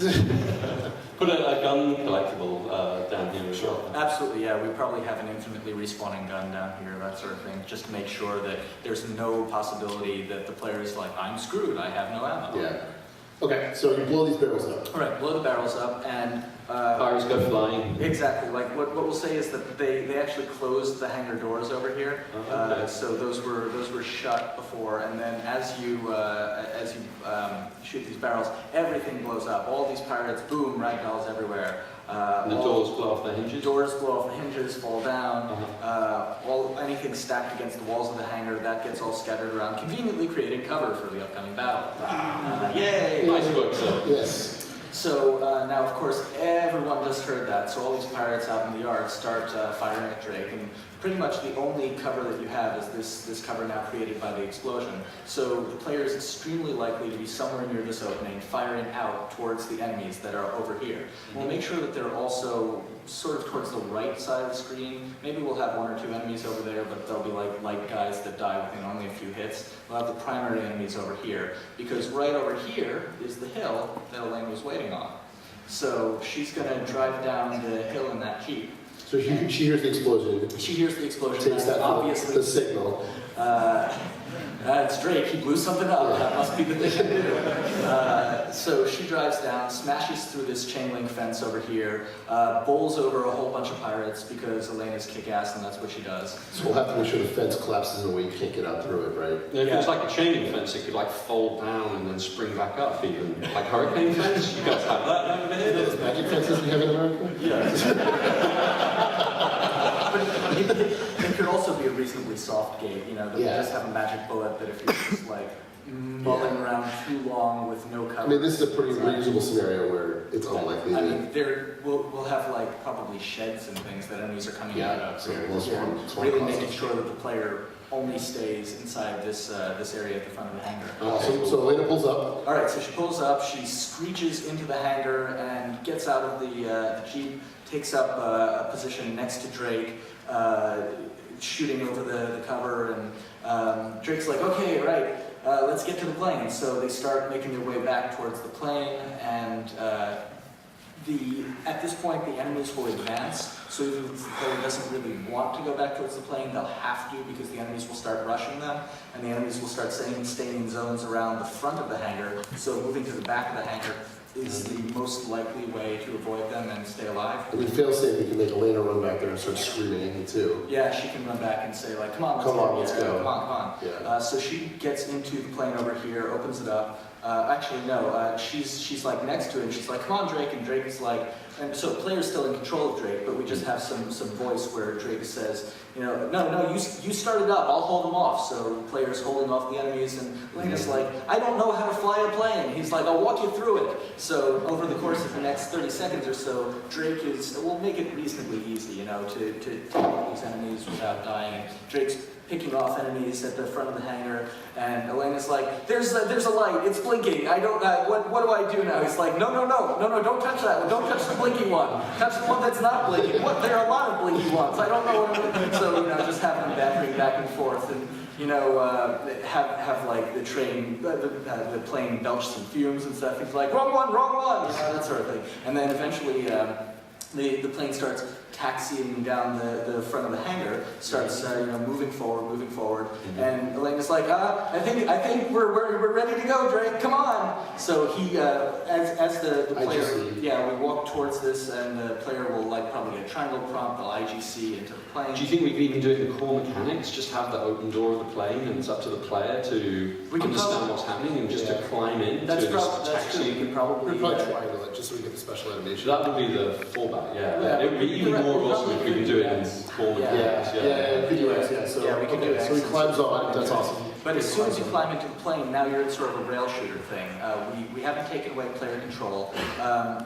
Put a gun collectible down here as well. Absolutely, yeah. We probably have an infinitely respawning gun down here, that sort of thing, just to make sure that there's no possibility that the player is like, I'm screwed, I have no ammo. Yeah. Okay, so you blow these barrels up. All right, blow the barrels up, and fires go flying. Exactly. Like what we'll say is that they actually closed the hangar doors over here, so those were shut before. And then as you shoot these barrels, everything blows up. All these pirates, boom, ragdolls everywhere. And the doors blow off the hinges. Doors blow off the hinges, fall down. Anything stacked against the walls of the hangar that gets all scattered around, conveniently creating cover for the upcoming battle. Yay! Nice work, sir. Yes. So now, of course, everyone just heard that. So all these pirates out in the yard start firing at Drake, and pretty much the only cover that you have is this cover now created by the explosion. So the player is extremely likely to be somewhere near this opening, firing out towards the enemies that are over here. We'll make sure that they're also sort of towards the right side of the screen. Maybe we'll have one or two enemies over there, but they'll be like light guys that die within only a few hits. We'll have the primary enemies over here, because right over here is the hill that Elaine was waiting on. So she's going to drive down the hill in that Jeep. So she hears the explosion. She hears the explosion. Takes that obviously the signal. It's Drake. He blew something up. That must be the thing to do. So she drives down, smashes through this chain link fence over here, bowls over a whole bunch of pirates because Elena's kick-ass and that's what she does. So we'll have to make sure the fence collapses in a way you can't get out through it, right? If it's like a chain link fence, it could like fold down and then spring back up even. Like hurricane fence? You guys have that over here? Those magic fences we have in America? Yeah. It could also be a reasonably soft gate, you know, that we just have a magic bullet that if you're just like mulling around too long with no cover. I mean, this is a pretty reasonable scenario where it's unlikely. I mean, we'll have like probably sheds and things that enemies are coming out of. So really making sure that the player only stays inside this area at the front of the hangar. So Elena pulls up. All right, so she pulls up, she screeches into the hangar and gets out of the Jeep, takes up a position next to Drake, shooting over the cover, and Drake's like, okay, right, let's get to the plane. So they start making their way back towards the plane, and at this point, the enemies will advance, so even if the player doesn't really want to go back towards the plane, they'll have to because the enemies will start rushing them, and the enemies will start staying in zones around the front of the hangar, so moving to the back of the hangar is the most likely way to avoid them and stay alive. I mean, fail-safe, we can make Elena run back there and start screaming too. Yeah, she can run back and say like, come on, let's go. Come on. Yeah. So she gets into the plane over here, opens it up. Actually, no, she's like next to it, and she's like, come on, Drake, and Drake is like, and so the player's still in control of Drake, but we just have some voice where Drake says, you know, no, you start it up, I'll hold them off. So the player's holding off the enemies, and Elena's like, I don't know how to fly a plane. He's like, I'll walk you through it. So over the course of the next 30 seconds or so, we'll make it reasonably easy, you know, to take out these enemies without dying. Drake's picking off enemies at the front of the hangar, and Elena's like, there's a light, it's blinking, I don't, what do I do now? He's like, no, don't touch that one, don't touch the blinking one, touch the one that's not blinking. What, there are a lot of blinking ones, I don't know what I'm doing. So, you know, just have them bantering back and forth, and, you know, have like the plane belch some fumes and stuff. He's like, wrong one, you know, that sort of thing. And then eventually, the plane starts taxiing down the front of the hangar, starts moving forward, and Elena's is like, I think we're ready to go, Drake. Come on. So he, as the player, we walk towards this, and the player will like probably get a triangle prompt, they'll IGC into the plane. Do you think we can even do it in the core mechanics? Just have the open door of the plane, and it's up to the player to understand what's happening and just to climb in to this taxi. We can probably triangle it just so we get the special animation. That would be the fallback. It would be even more awesome if we can do it in core mechanics. We could do X. So we can do X. So he climbs on. That's awesome. But as soon as you climb into the plane, now you're in sort of a rail shooter thing. We haven't taken away player control.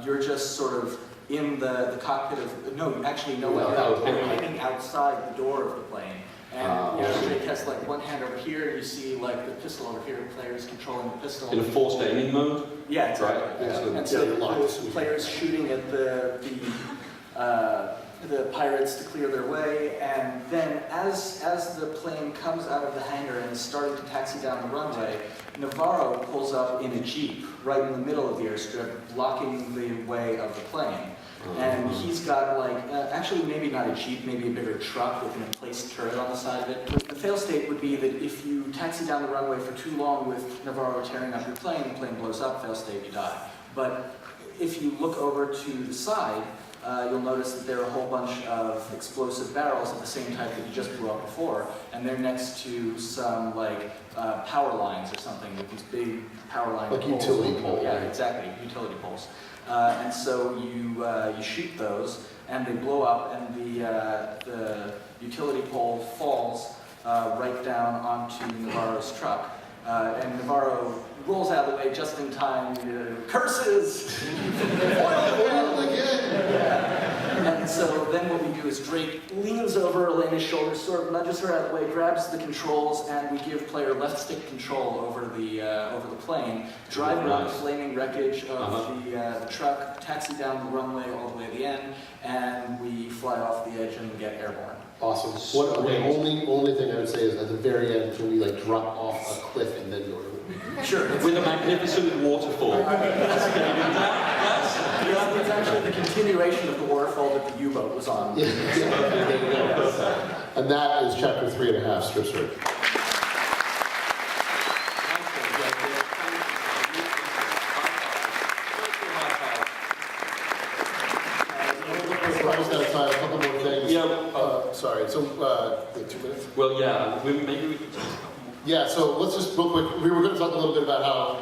You're just sort of in the cockpit of, no, actually no way. You're hiding outside the door of the plane. And Drake has like one hand over here, and you see like the pistol over here, the player's controlling the pistol. In a forced aiming mode? Yeah, exactly. Right. And so the player's shooting at the pirates to clear their way, and then as the plane comes out of the hangar and is starting to taxi down the runway, Navarro pulls up in a Jeep right in the middle of the airstrip, blocking the way of the plane. And he's got like, actually maybe not a Jeep, maybe a bigger truck with an emplaced turret on the side of it. The fail state would be that if you taxi down the runway for too long with Navarro tearing up your plane, the plane blows up, fail state, you die. But if you look over to the side, you'll notice that there are a whole bunch of explosive barrels of the same type that you just blew up before, and they're next to some like power lines or something with these big power line like poles. Utility pole. Yeah, exactly, utility poles. And so you shoot those, and they blow up, and the utility pole falls right down onto Navarro's truck. And Navarro rolls out of the way just in time. Curses! Oil again! And so then what we do is Drake leans over Elena's shoulder, sort of nudges her out of the way, grabs the controls, and we give player left stick control over the plane, drive around the flaming wreckage of the truck, taxi down the runway all the way to the end, and we fly off the edge and get airborne. Awesome. The only thing I would say is at the very end, can we like drop off a cliff and then go to Sure, with a magnificent waterfall. It's actually the continuation of the waterfall that the U-boat was on. And that is chapter 3.5, Strip Search. We're almost out of time. A couple more things. Sorry. So, 2 minutes? Well, yeah. Maybe we could. Yeah, so let's just real quick, we were going to talk a little bit about how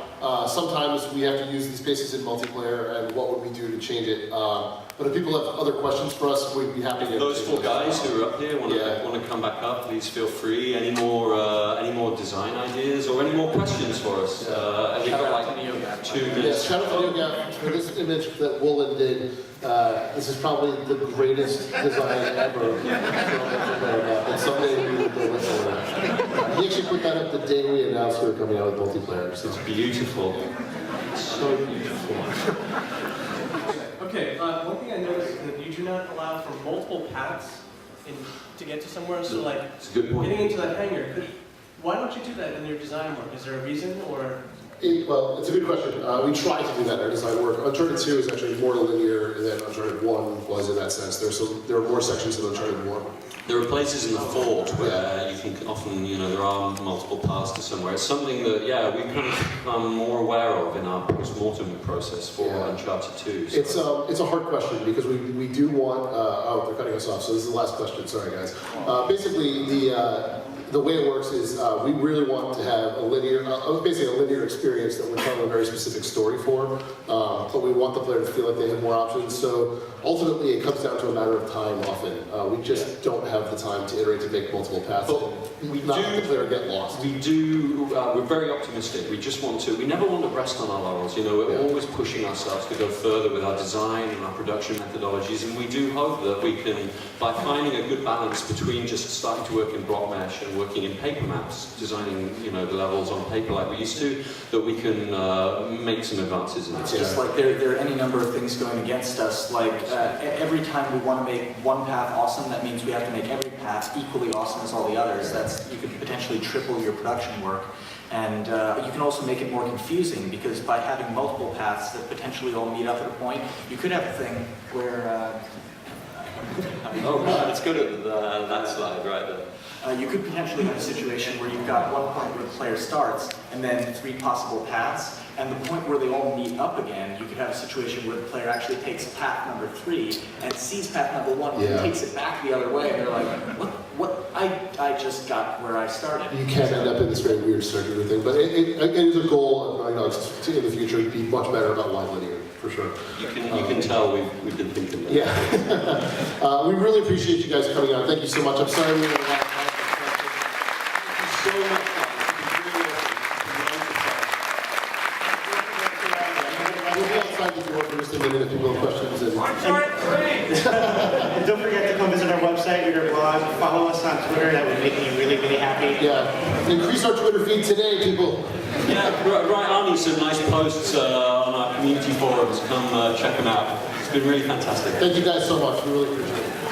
sometimes we have to use these spaces in multiplayer and what would we do to change it. But if people have other questions for us, we'd be happy to. Those four guys who are up here want to come back up, please feel free. Any more design ideas or any more questions for us? We've got like 2 minutes. Yes, shout out to NeoGaf for this image that Woolen did. This is probably the greatest design ever. And someday we will go with it. He actually put that up the day we announced we were coming out with multiplayer. So. It's beautiful. So beautiful. Okay, one thing I noticed is that you do not allow for multiple paths to get to somewhere. So like getting into that hangar, why don't you do that in your design work? Is there a reason or? Well, it's a good question. We try to do that in our design work. Uncharted 2 is actually more linear than Uncharted 1 was in that sense. There are more sections in Uncharted 1. There are places in the fort where you can often, there are multiple paths to somewhere. It's something that, we kind of become more aware of in our post-mortem process for Uncharted 2. So. It's a hard question because we do want, they're cutting us off, so this is the last question, sorry guys. Basically, the way it works is we really want to have basically a linear experience that we're telling a very specific story for, but we want the player to feel like they have more options. So ultimately, it comes down to a matter of time often. We just don't have the time to iterate to make multiple paths. Not let the player get lost. We're very optimistic. We never want to rest on our laurels. We're always pushing ourselves to go further with our design and our production methodologies, and we do hope that we can, by finding a good balance between just starting to work in block mesh and working in paper maps, designing the levels on paper like we used to, that we can make some advances in that. It's just like there are any number of things going against us. Like every time we want to make one path awesome, that means we have to make every path equally awesome as all the others. You could potentially triple your production work. And you can also make it more confusing because by having multiple paths that potentially all meet up at a point, you could have a thing where Oh, right, let's go to that slide right there. You could potentially have a situation where you've got one point where the player starts, and then 3 possible paths, and the point where they all meet up again, you could have a situation where the player actually takes path number 3 and sees path number 1 and takes it back the other way, and they're like, what? I just got where I started. You can end up in this very weird circular thing, but it is a goal of, in the future to be much better about live linear, for sure. You can tell we've been thinking that. Yeah. We really appreciate you guys coming out. Thank you so much. I'm sorry we were So much fun. We'll be outside the door for just a minute if people have questions. And don't forget to come visit our website, read our blog, follow us on Twitter. That would make me really, really happy. Yeah, increase our Twitter feed today, people. Yeah, right, Arnie, some nice posts on our community forums. Come check them out. It's been really fantastic. Thank you guys so much. We really appreciate it.